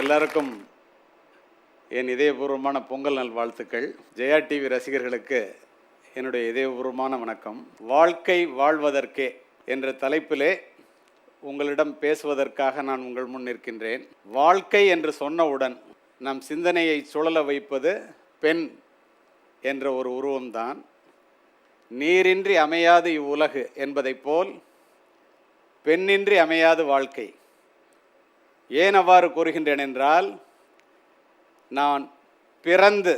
எல்லாருக்கும் என் இதயபூர்வமான பொங்கல் நல்வாழ்த்துக்கள். ஜெயா டிவி ரசிகர்களுக்கு என்னுடைய இதயபூர்வமான வணக்கம். வாழ்க்கை வாழ்வதற்கே என்ற தலைப்பிலே உங்களிடம் பேசுவதற்காக நான் உங்கள் முன் நிற்கின்றேன். வாழ்க்கை என்று சொன்னவுடன் நம் சிந்தனையை சுழல வைப்பது பெண் என்ற ஒரு உருவம்தான். நீரின்றி அமையாது இவ்வுலகு என்பதைப் போல் பெண்ணின்றி அமையாது வாழ்க்கை. ஏன் அவ்வாறு கூறுகின்றேன் என்றால், நான் பிறந்து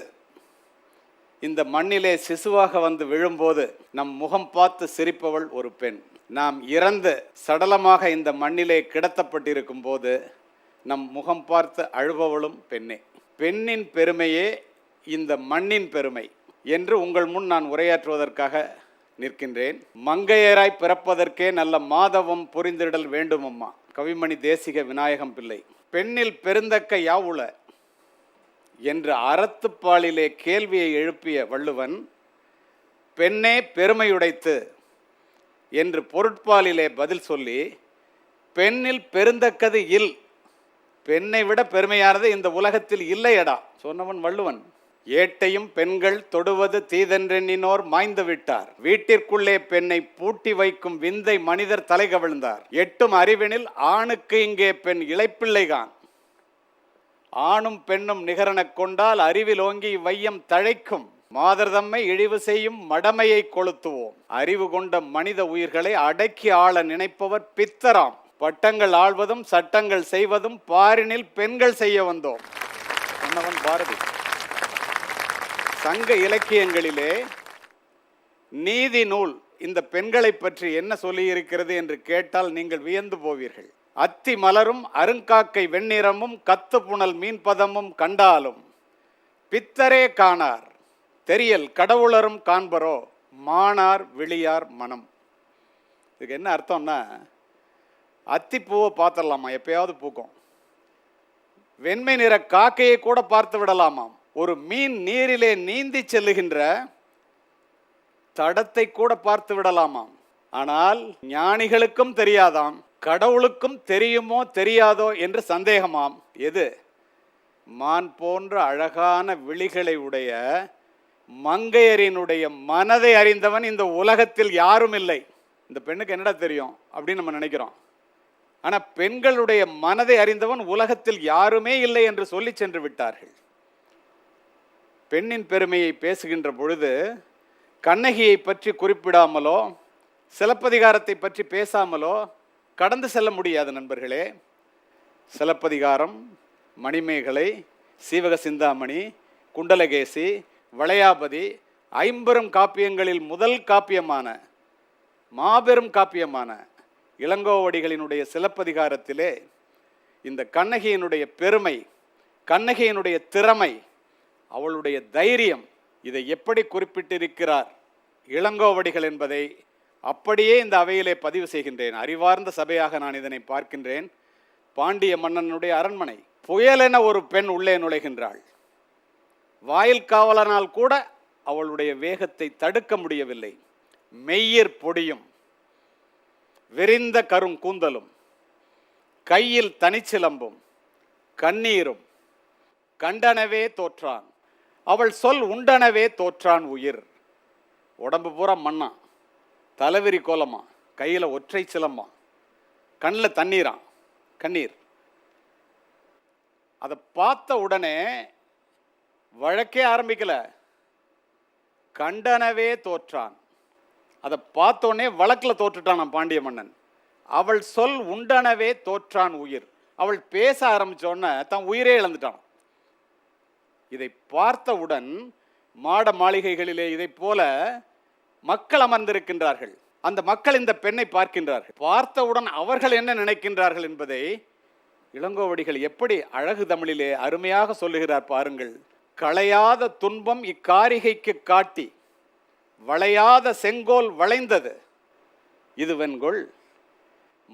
இந்த மண்ணிலே சிசுவாக வந்து விழும்போது நம் முகம் பார்த்து சிரிப்பவள் ஒரு பெண். நாம் இறந்து சடலமாக இந்த மண்ணிலே கிடத்தப்பட்டிருக்கும் போது நம் முகம் பார்த்து அழுபவளும் பெண்ணே. பெண்ணின் பெருமையே இந்த மண்ணின் பெருமை என்று உங்கள் முன் நான் உரையாற்றுவதற்காக நிற்கின்றேன். மங்கையராய் பிறப்பதற்கே நல்ல மாதவம் புரிந்திடல் வேண்டுமம்மா. கவிமணி தேசிக விநாயகம் பிள்ளை. பெண்ணில் பெருந்தக்க யாவுள என்று அறத்துப்பாலிலே கேள்வியை எழுப்பிய வள்ளுவன், பெண்ணே பெருமையுடைத்து என்று பொருட்பாலிலே பதில் சொல்லி, பெண்ணில் பெருந்தக்கது இல், பெண்ணை விட பெருமையானது இந்த உலகத்தில் இல்லையடா சொன்னவன் வள்ளுவன். ஏட்டையும் பெண்கள் தொடுவது தீதென்றெண்ணினோர் மாய்ந்து விட்டார். வீட்டிற்குள்ளே பெண்ணை பூட்டி வைக்கும் விந்தை மனிதர் தலை கவிழ்ந்தார். எட்டும் அறிவினில் ஆணுக்கு இங்கே பெண் இளைப்பிள்ளைகான். ஆணும் பெண்ணும் நிகரெனக் கொண்டால் அறிவில் ஓங்கி வையம் தழைக்கும். மாதர் தம்மை இழிவு செய்யும் மடமையை கொளுத்துவோம். அறிவு கொண்ட மனித உயிர்களை அடக்கி ஆள நினைப்பவர் பித்தராம். பட்டங்கள் ஆள்வதும் சட்டங்கள் செய்வதும் பாரினில் பெண்கள் செய்ய வந்தோம் சொன்னவன் பாரதி. சங்க இலக்கியங்களிலே நீதி நூல் இந்த பெண்களை பற்றி என்ன சொல்லியிருக்கிறது என்று கேட்டால் நீங்கள் வியந்து போவீர்கள். அத்தி மலரும் அருங்காக்கை வெண்ணிறமும் கத்து புனல் மீன்பதமும் கண்டாலும் பித்தரே காணார் தெரியல் கடவுளரும் காண்பரோ மானார் விழியார் மனம். இதுக்கு என்ன அர்த்தம்னா, அத்திப்பூவை பார்த்துடலாமா, எப்பயாவது பூக்கும். வெண்மை நிற காக்கையை கூட பார்த்து விடலாமாம். ஒரு மீன் நீரிலே நீந்தி செல்லுகின்ற தடத்தை கூட பார்த்து விடலாமாம். ஆனால் ஞானிகளுக்கும் தெரியாதாம், கடவுளுக்கும் தெரியுமோ தெரியாதோ என்று சந்தேகமாம். எது? மான் போன்ற அழகான விழிகளை உடைய மங்கையரினுடைய மனதை அறிந்தவன் இந்த உலகத்தில் யாரும் இல்லை. இந்த பெண்ணுக்கு என்னடா தெரியும் அப்படின்னு நம்ம நினைக்கிறோம். ஆனால் பெண்களுடைய மனதை அறிந்தவன் உலகத்தில் யாருமே இல்லை என்று சொல்லி சென்று விட்டார்கள். பெண்ணின் பெருமையை பேசுகின்ற பொழுது கண்ணகியை பற்றி குறிப்பிடாமலோ சிலப்பதிகாரத்தை பற்றி பேசாமலோ கடந்து செல்ல முடியாது நண்பர்களே. சிலப்பதிகாரம், மணிமேகலை, சீவக சிந்தாமணி, குண்டலகேசி, வளையாபதி ஐம்பெரும் காப்பியங்களில் முதல் காப்பியமான மாபெரும் காப்பியமான இளங்கோவடிகளினுடைய சிலப்பதிகாரத்திலே இந்த கண்ணகியினுடைய பெருமை, கண்ணகியினுடைய திறமை, அவளுடைய தைரியம், இதை எப்படி குறிப்பிட்டிருக்கிறார் இளங்கோவடிகள் என்பதை அப்படியே இந்த அவையிலே பதிவு செய்கின்றேன். அறிவார்ந்த சபையாக நான் இதனை பார்க்கின்றேன். பாண்டிய மன்னனுடைய அரண்மனை. புயலென ஒரு பெண் உள்ளே நுழைகின்றாள். வாயில் காவலனால் கூட அவளுடைய வேகத்தை தடுக்க முடியவில்லை. மெய்யிற் பொடியும் விரிந்த கரும் கூந்தலும் கையில் தனிச்சிலம்பும் கண்ணீரும் கண்டனவே தோற்றான். அவள் சொல் உண்டனவே தோற்றான் உயிர். உடம்பு பூரா மண்ணா, தலைவிரி கோலமா, கையில் ஒற்றை சிலம்பா, கண்ணில் தண்ணீரான், கண்ணீர். அதை பார்த்த உடனே வழக்கே ஆரம்பிக்கல, கண்டனவே தோற்றான். அதை பார்த்தோடனே வழக்கில் தோற்றுட்டான் பாண்டிய மன்னன். அவள் சொல் உண்டனவே தோற்றான் உயிர். அவள் பேச ஆரம்பித்தோடனே தன் உயிரே இழந்துட்டான். இதை பார்த்தவுடன் மாட மாளிகைகளிலே இதை போல மக்கள் அமர்ந்திருக்கின்றார்கள். அந்த மக்கள் இந்த பெண்ணை பார்க்கின்றார்கள். பார்த்தவுடன் அவர்கள் என்ன நினைக்கின்றார்கள் என்பதை இளங்கோவடிகள் எப்படி அழகு தமிழிலே அருமையாக சொல்லுகிறார் பாருங்கள். களையாத துன்பம் இக்காரிகைக்கு காட்டி வளையாத செங்கோல் வளைந்தது இதுவென்கொள்.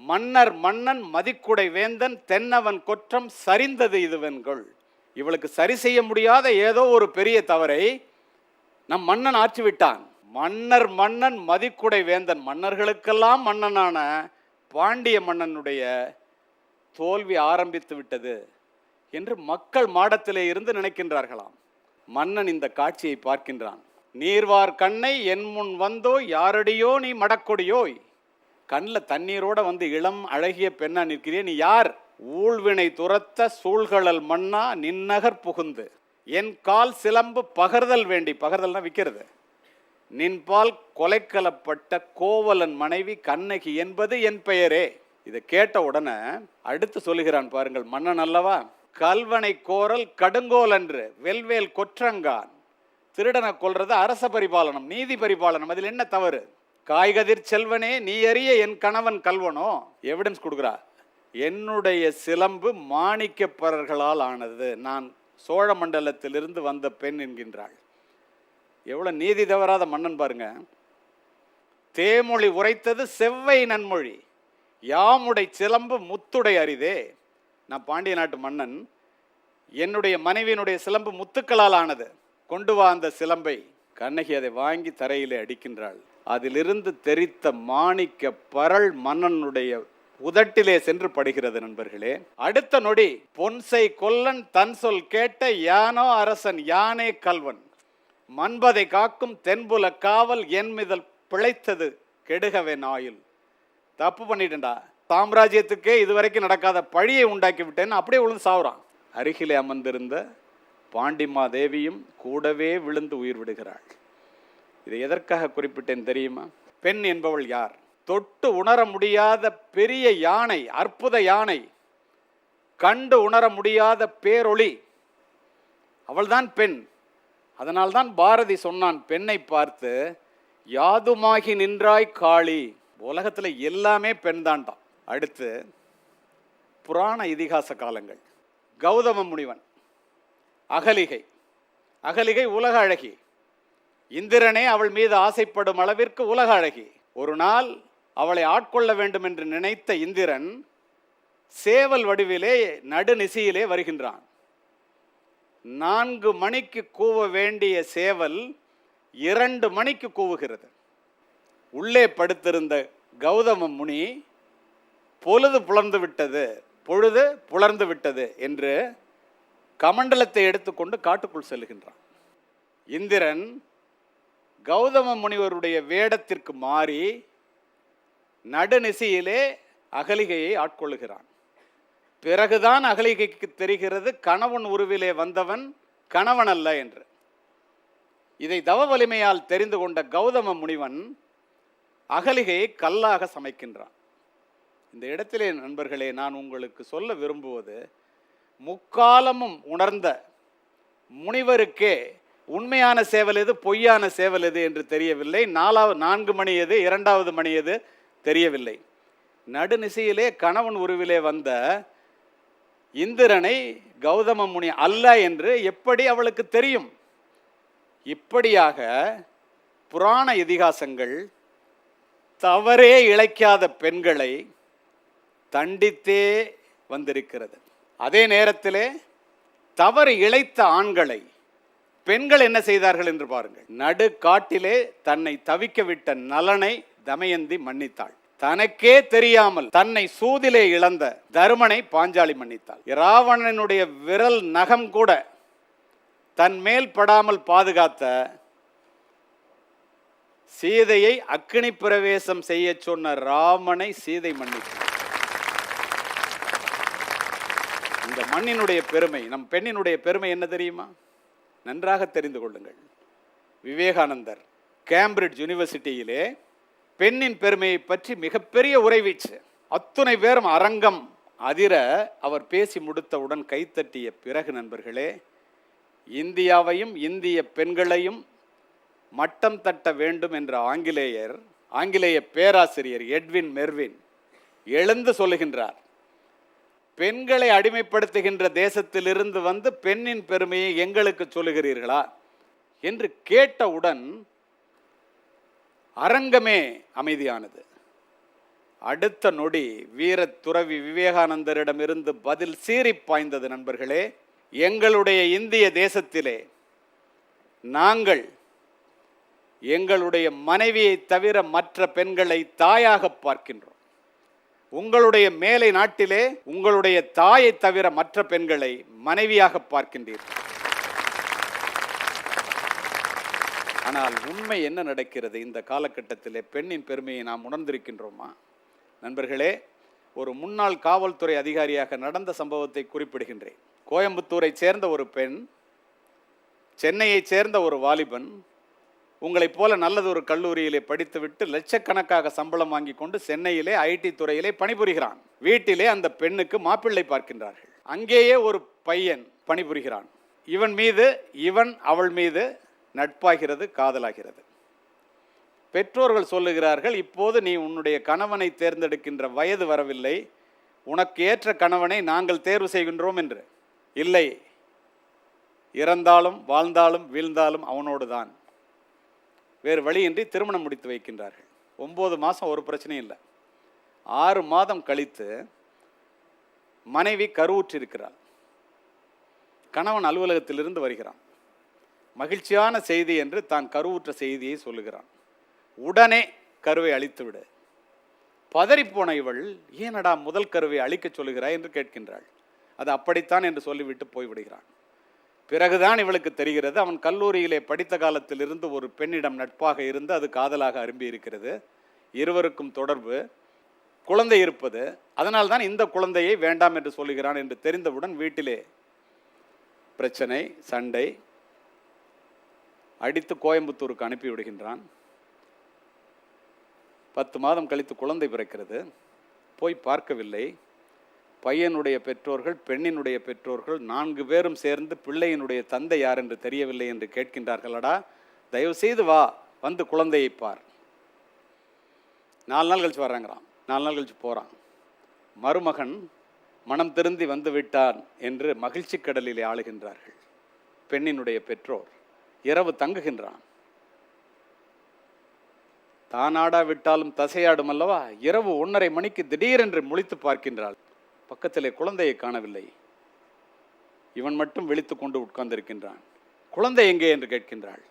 மன்னர் மன்னன் மதிக்குடை வேந்தன் தென்னவன் கொற்றம் சரிந்தது இதுவென்கொள். இவளுக்கு சரி செய்ய முடியாத ஏதோ ஒரு பெரிய தவறை நம் மன்னன் ஆற்றிவிட்டான். மன்னர் மன்னன் மதிக்குடை வேந்தன், மன்னர்களுக்கெல்லாம் மன்னனான பாண்டிய மன்னனுடைய தோல்வி ஆரம்பித்து விட்டது என்று மக்கள் மாடத்திலே இருந்து நினைக்கின்றார்களாம். மன்னன் இந்த காட்சியை பார்க்கின்றான். நீர்வார் கண்ணை என் முன் வந்தோ யாரடியோ நீ மடக்கொடியோய். கண்ணில் தண்ணீரோட வந்து இளம் அழகிய பெண்ணா நிற்கிறே, நீ யார்? ஊழ்வினை துரத்த சூழ்கழல் மன்னா நின்னகர் புகுந்து என் கால் சிலம்பு பகர்தல் வேண்டி, பகர்தல்னா விற்கிறது, நின்பால் கொலைக்கலப்பட்ட கோவலன் மனைவி கண்ணகி என்பது என் பெயரே. இதை கேட்ட உடனே அடுத்து சொல்லுகிறான் பாருங்கள், மன்னன் அல்லவா, கல்வனை கோரல் கடுங்கோல் என்று வெல்வேல் கொற்றங்கான். திருடனை கொல்றது அரச பரிபாலனம், நீதி பரிபாலனம், அதில் என்ன தவறு? காய்கதிர் செல்வனே நீ அறிய என் கணவன் கல்வனோ. எவிடன்ஸ் கொடுக்குறா, என்னுடைய சிலம்பு மாணிக்கப்பரர்களால் ஆனது, நான் சோழ மண்டலத்திலிருந்து வந்த பெண் என்கின்றாள். எவ்வளோ நீதி தவறாத மன்னன் பாருங்க. தேமொழி உரைத்தது செவ்வை நன்மொழி, யாமுடை சிலம்பு முத்துடை அரிதே. நான் பாண்டிய நாட்டு மன்னன், என்னுடைய மனைவியினுடைய சிலம்பு முத்துக்களால் ஆனது, கொண்டு வா அந்த சிலம்பை. கண்ணகி அதை வாங்கி தரையிலே அடிக்கின்றாள். அதிலிருந்து தெரித்த மாணிக்க பரல் மன்னனுடைய உதட்டிலே சென்று படுகிறது. நண்பர்களே, அடுத்த நொடி பொன்சை கொல்லன் தன் சொல் கேட்ட யானோ அரசன் யானே கல்வன், மன்பதை காக்கும் தென்புல காவல் என் மிதல் பிழைத்தது கெடுகவே நாயுள். தப்பு பண்ணிட்டேன்டா, சாம்ராஜ்யத்துக்கே இதுவரைக்கும் நடக்காத பழியை உண்டாக்கி விட்டேன்னு அப்படியே விழுந்து சாவுறான். அருகிலே அமர்ந்திருந்த பாண்டிமாதேவியும் கூடவே விழுந்து உயிர் விடுகிறாள். இதை எதற்காக குறிப்பிட்டேன் தெரியுமா? பெண் என்பவள் யார்? தொட்டு உணர முடியாத பெரிய யானை, அற்புத யானை, கண்டு உணர முடியாத பேரொளி, அவள்தான் பெண். அதனால்தான் பாரதி சொன்னான் பெண்ணை பார்த்து, யாதுமாகி நின்றாய் காளி. உலகத்தில் எல்லாமே பெண் தான். அடுத்து புராண இதிகாச காலங்கள். கௌதம முனிவன், அகலிகை. அகலிகை உலக அழகி. இந்திரனே அவள் மீது ஆசைப்படும் அளவிற்கு உலக அழகி. ஒரு நாள் அவளை ஆட்கொள்ள வேண்டும் என்று நினைத்த இந்திரன் சேவல் வடிவிலே நடுநிசியிலே வருகின்றான். 4 மணிக்கு கூவ வேண்டிய சேவல் 2 மணிக்கு கூவுகிறது. உள்ளே படுத்திருந்த கௌதம முனி பொழுது புலர்ந்து விட்டது என்று கமண்டலத்தை எடுத்துக்கொண்டு காட்டுக்குள் செல்கின்றான். இந்திரன் கௌதம முனிவருடைய வேடத்திற்கு மாறி நடுநிசியிலே அகலிகையை ஆட்கொள்ளுகிறான். பிறகுதான் அகலிகைக்கு தெரிகிறது கணவன் உருவிலே வந்தவன் கணவன் அல்ல என்று. இதை தவ வலிமையால் தெரிந்து கொண்ட கௌதம முனிவன் அகலிகையை கல்லாக சமைக்கின்றான். இந்த இடத்திலே நண்பர்களே, நான் உங்களுக்கு சொல்ல விரும்புவது, முக்காலமும் உணர்ந்த முனிவருக்கே உண்மையான சேவல் எது, பொய்யான சேவல் எது என்று தெரியவில்லை. 4 மணி எது, 2வது மணி எது தெரியவில்லை. நடுநிசையிலே கணவன் உருவிலே வந்த இந்திரனை கௌதம முனி அல்ல என்று எப்படி அவளுக்கு தெரியும்? இப்படியாக புராண இதிகாசங்கள் தவறே இழைக்காத பெண்களை தண்டித்தே வந்திருக்கிறது. அதே நேரத்திலே தவறு இழைத்த ஆண்களை பெண்கள் என்ன செய்தார்கள் என்று பாருங்கள். நடு காட்டிலே தன்னை தவிக்க விட்ட நலனை தமயந்தி மன்னித்தாள். தனக்கே தெரியாமல் தன்னை சூதிலே இழந்த தருமனை பாஞ்சாலி மன்னித்தாள். இராவணனுடைய விரல் நகம் கூட தன் மேல் படாமல் பாதுகாத்த சீதையை அக்கினி பிரவேசம் செய்ய சொன்ன ராமனை சீதை மன்னித்தாள். இந்த மண்ணினுடைய பெருமை, நம் பெண்ணினுடைய பெருமை என்ன தெரியுமா? நன்றாக தெரிந்து கொள்ளுங்கள். விவேகானந்தர் கேம்பிரிட்ஜ் யூனிவர்சிட்டியிலே பெண்ணின் பெருமையை பற்றி மிகப்பெரிய உரைவீச்சு. அத்துணை பேரும் அரங்கம் அதிர அவர் பேசி முடித்தவுடன் கைத்தட்டிய பிறகு நண்பர்களே, இந்தியாவையும் இந்திய பெண்களையும் மட்டம் தட்ட வேண்டும் என்ற ஆங்கிலேய பேராசிரியர் எட்வின் மெர்வின் எழுந்து சொல்லுகின்றார், பெண்களை அடிமைப்படுத்துகின்ற தேசத்திலிருந்து வந்து பெண்ணின் பெருமையை எங்களுக்கு சொல்லுகிறீர்களா என்று கேட்டவுடன் அரங்கமே அமைதியானது. அடுத்த நொடி வீர துறவி விவேகானந்தரிடமிருந்து பதில் சீறி பாய்ந்தது. நண்பர்களே, எங்களுடைய இந்திய தேசத்திலே நாங்கள் எங்களுடைய மனைவியை தவிர மற்ற பெண்களை தாயாக பார்க்கின்றோம். உங்களுடைய மேலை நாட்டிலே உங்களுடைய தாயை தவிர மற்ற பெண்களை மனைவியாக பார்க்கின்றீர்கள். ஆனால் உண்மை என்ன நடக்கிறது இந்த காலகட்டத்திலே? பெண்ணின் பெருமையை நாம் உணர்ந்திருக்கின்றோமா? நண்பர்களே, ஒரு முன்னாள் காவல்துறை அதிகாரியாக நடந்த சம்பவத்தை குறிப்பிடுகின்றேன். கோயம்புத்தூரை சேர்ந்த ஒரு பெண், சென்னையை சேர்ந்த ஒரு வாலிபன் உங்களைப் போல நல்லதொரு கல்லூரியிலே படித்துவிட்டு லட்சக்கணக்காக சம்பளம் வாங்கி கொண்டு சென்னையிலே ஐடி துறையிலே பணிபுரிகிறான். வீட்டிலே அந்த பெண்ணுக்கு மாப்பிள்ளை பார்க்கின்றார்கள். அங்கேயே ஒரு பையன் பணிபுரிகிறான். இவன் அவள் மீது நட்பாகிறது, காதலாகிறது. பெற்றோர்கள் சொல்லுகிறார்கள், இப்போது நீ உன்னுடைய கணவனை தேர்ந்தெடுக்கின்ற வயது வரவில்லை, உனக்கு ஏற்ற கணவனை நாங்கள் தேர்வு செய்கின்றோம் என்று. இல்லை, இறந்தாலும் வாழ்ந்தாலும் வீழ்ந்தாலும் அவனோடு தான். வேறு வழியின்றி திருமணம் முடித்து வைக்கின்றார்கள். 9 மாதம் ஒரு பிரச்சனையும் இல்லை. 6 மாதம் கழித்து மனைவி கருவுற்றிருக்கிறாள். கணவன் அலுவலகத்திலிருந்து வருகிறான். மகிழ்ச்சியான செய்தி என்று தான் கருவுற்ற செய்தியை சொல்லுகிறான். உடனே கருவை அழித்துவிடு. பதறிப்போன இவள், ஏனடா முதல் கருவை அழிக்க சொல்லுகிறாய் என்று கேட்கின்றாள். அது அப்படித்தான் என்று சொல்லிவிட்டு போய்விடுகிறான். பிறகுதான் இவளுக்கு தெரிகிறது, அவன் கல்லூரியிலே படித்த காலத்திலிருந்து ஒரு பெண்ணிடம் நட்பாக இருந்து அது காதலாக அரும்பி இருக்கிறது. இருவருக்கும் தொடர்பு, குழந்தை இருப்பது. அதனால்தான் இந்த குழந்தையை வேண்டாம் என்று சொல்லுகிறான் என்று தெரிந்தவுடன் வீட்டிலே பிரச்சனை, சண்டை. அடித்து கோயம்புத்தூருக்கு அனுப்பி விடுகின்றான். 10 மாதம் கழித்து குழந்தை பிறக்கிறது. போய் பார்க்கவில்லை. பையனுடைய பெற்றோர்கள், பெண்ணினுடைய பெற்றோர்கள் 4 பேரும் சேர்ந்து பிள்ளையினுடைய தந்தை யார் என்று தெரியவில்லை என்று கேட்கின்றார்களடா, தயவு செய்து வா, வந்து குழந்தையை பார். 4 நாள் கழிச்சு வர்றாங்கிறான். 4 நாள் கழிச்சு போகிறான். மருமகன் மனம் திருந்தி வந்து விட்டான் என்று மகிழ்ச்சி கடலிலே ஆளுகின்றார்கள். பெண்ணினுடைய பெற்றோர் இரவு தங்குகின்றான். தானாடா விட்டாலும் தசையாடும் அல்லவா? இரவு 1:30 மணிக்கு திடீரென்று முழித்து பார்க்கின்றாள். பக்கத்திலே குழந்தையை காணவில்லை. இவன் மட்டும் விழித்து கொண்டு உட்கார்ந்திருக்கின்றான். குழந்தை எங்கே என்று கேட்கின்றாள்.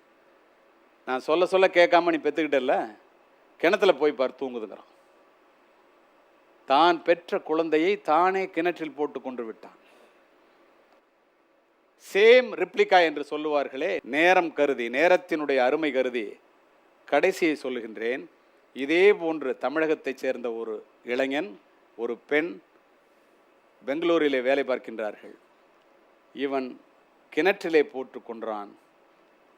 நான் சொல்ல சொல்ல கேட்காம நீ பெற்றுக்கிட்டல, கிணத்துல போய் பார், தூங்குதுங்கிறான். தான் பெற்ற குழந்தையை தானே கிணற்றில் போட்டு கொண்டு விட்டான். சேம் ரிப்ளிகா என்று சொல்லுவார்களே, நேரம் கருதி, நேரத்தினுடைய அருமை கருதி கடைசியை சொல்லுகின்றேன். இதே போன்று தமிழகத்தைச் சேர்ந்த ஒரு இளைஞன், ஒரு பெண் பெங்களூரிலே வேலை பார்க்கின்றார்கள். இவன் கிணற்றிலே போட்டு கொன்றான்.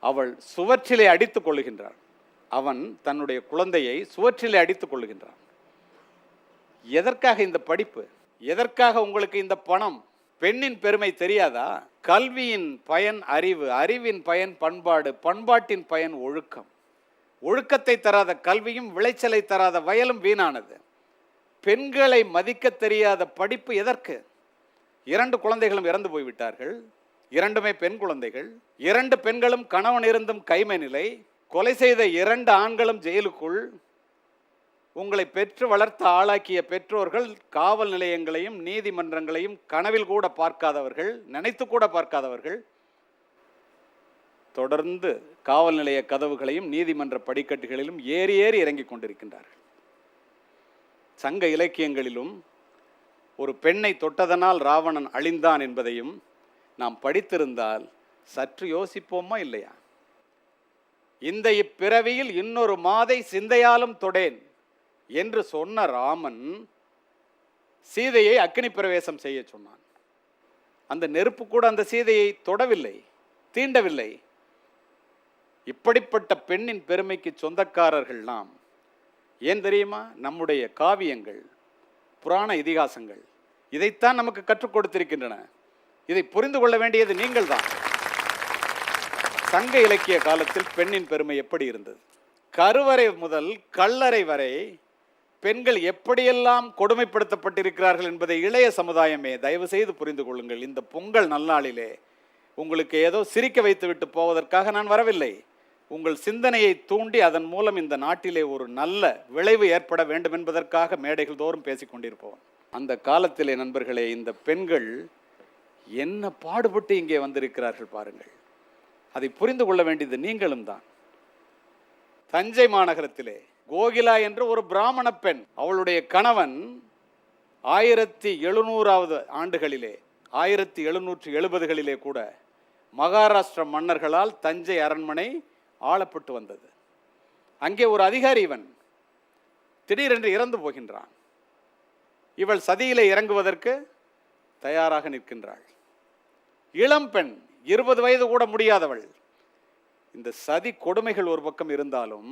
அவள் சுவற்றிலே அடித்துக் கொள்ளுகின்றான். அவன் தன்னுடைய குழந்தையை சுவற்றிலே அடித்துக் கொள்ளுகின்றான். எதற்காக இந்த படிப்பு? எதற்காக உங்களுக்கு இந்த பணம்? பெண்ணின் பெருமை தெரியாதா? கல்வியின் பயன் அறிவு, அறிவின் பயன் பண்பாடு, பண்பாட்டின் பயன் ஒழுக்கம். ஒழுக்கத்தை தராத கல்வியும் விளைச்சலை தராத வயலும் வீணானது. பெண்களை மதிக்க தெரியாத படிப்பு எதற்கு? 2 குழந்தைகளும் இறந்து போய்விட்டார்கள். 2மே பெண் குழந்தைகள். 2 பெண்களும் கணவன் இருந்தும் கைமை நிலை. கொலை செய்த 2 ஆண்களும் ஜெயிலுக்குள். உங்களை பெற்று வளர்த்து ஆளாக்கிய பெற்றோர்கள் காவல் நிலையங்களையும் நீதிமன்றங்களையும் கனவில் கூட பார்க்காதவர்கள், நினைத்து கூட பார்க்காதவர்கள். தொடர்ந்து காவல் நிலைய கதவுகளையும் நீதிமன்ற படிக்கட்டுகளிலும் ஏறி ஏறி இறங்கிக் கொண்டிருக்கின்றார்கள். சங்க இலக்கியங்களிலும் ஒரு பெண்ணை தொட்டதனால் ராவணன் அழிந்தான் என்பதையும் நாம் படித்திருந்தால் சற்று யோசிப்போமா இல்லையா? இந்த இப்பிறவியில் இன்னொரு மாதை சிந்தையாலும் தொடேன் என்று சொன்ன ராமன் சீதையை அக்னி பிரவேசம் செய்ய சொன்னான். அந்த நெருப்பு கூட அந்த சீதையை தொடவில்லை, தீண்டவில்லை. இப்படிப்பட்ட பெண்ணின் பெருமைக்கு சொந்தக்காரர்கள் நாம். ஏன் தெரியுமா? நம்முடைய காவியங்கள், புராண இதிகாசங்கள் இதைத்தான் நமக்கு கற்றுக் கொடுத்திருக்கின்றன. இதை புரிந்து கொள்ள வேண்டியது நீங்கள் தான். சங்க இலக்கிய காலத்தில் பெண்ணின் பெருமை எப்படி இருந்தது? கருவறை முதல் கல்லறை வரை பெண்கள் எப்படியெல்லாம் கொடுமைப்படுத்தப்பட்டிருக்கிறார்கள் என்பதை இளைய சமுதாயமே தயவு செய்து புரிந்து கொள்ளுங்கள். இந்த பொங்கல் நல்நாளிலே உங்களுக்கு ஏதோ சிரிக்க வைத்து விட்டு போவதற்காக நான் வரவில்லை. உங்கள் சிந்தனையை தூண்டி அதன் மூலம் இந்த நாட்டிலே ஒரு நல்ல விளைவு ஏற்பட வேண்டும் என்பதற்காக மேடைகள் தோறும் பேசிக்கொண்டிருப்போம். அந்த காலத்திலே நண்பர்களே, இந்த பெண்கள் என்ன பாடுபட்டு இங்கே வந்திருக்கிறார்கள் பாருங்கள். அதை புரிந்து கொள்ள வேண்டியது நீங்களும் தான். தஞ்சை மாநகரத்திலே கோகிலா என்ற ஒரு பிராமண பெண், அவளுடைய கணவன் 1700வது ஆண்டுகளிலே 1770களிலே கூட மகாராஷ்டிர மன்னர்களால் தஞ்சை அரண்மனை ஆளப்பட்டு வந்தது. அங்கே ஒரு அதிகாரி இவன் திடீரென்று இறந்து போகின்றான். இவள் சதியிலே இறங்குவதற்கு தயாராக நிற்கின்றாள். இளம் பெண், 20 வயது கூட முடியாதவள். இந்த சதி கொடுமைகள் ஒரு பக்கம் இருந்தாலும்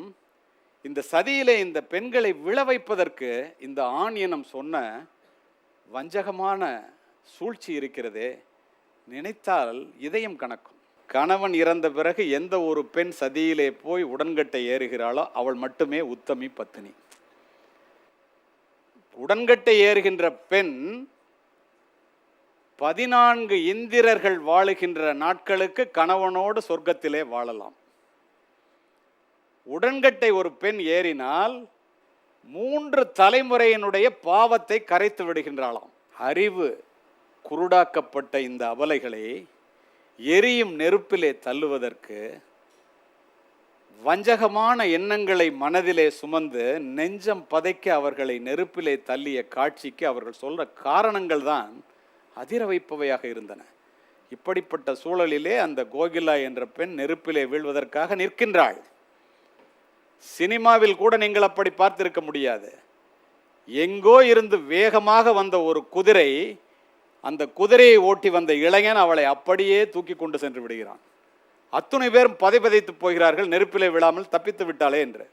இந்த சதியிலே இந்த பெண்களை விழ வைப்பதற்கு இந்த ஆண் இனம் சொன்ன வஞ்சகமான சூழ்ச்சி இருக்கிறதே, நினைத்தால் இதயம் கணக்கும். கணவன் இறந்த பிறகு எந்த ஒரு பெண் சதியிலே போய் உடன்கட்டை ஏறுகிறாளோ அவள் மட்டுமே உத்தமி பத்தினி. உடன்கட்டை ஏறுகின்ற பெண் 14 இந்திரர்கள் வாழுகின்ற நாட்களுக்கு கணவனோடு சொர்க்கத்திலே வாழலாம். உடன்கட்டை ஒரு பெண் ஏறினால் 3 தலைமுறையினுடைய பாவத்தை கரைத்து விடுகின்றாளாம். அறிவு குருடாக்கப்பட்ட இந்த அபலைகளை எரியும் நெருப்பிலே தள்ளுவதற்கு வஞ்சகமான எண்ணங்களை மனதிலே சுமந்து நெஞ்சம் பதைக்க அவர்களை நெருப்பிலே தள்ளிய காட்சிக்கு அவர்கள் சொல்ற காரணங்கள் தான் அதிர வைப்பவையாக இருந்தன. இப்படிப்பட்ட சூழலிலே அந்த கோகிலா என்ற பெண் நெருப்பிலே வீழ்வதற்காக நிற்கின்றாள். சினிமாவில் கூட நீங்கள் அப்படி பார்த்திருக்க முடியாது. எங்கோ இருந்து வேகமாக வந்த ஒரு குதிரை, அந்த குதிரையை ஓட்டி வந்த இளைஞன் அவளை அப்படியே தூக்கி கொண்டு சென்று விடுகிறான். அத்துணை பேரும் பதைத்து போகிறார்கள், நெருப்பிலே விழாமல் தப்பித்து விட்டாளே என்று.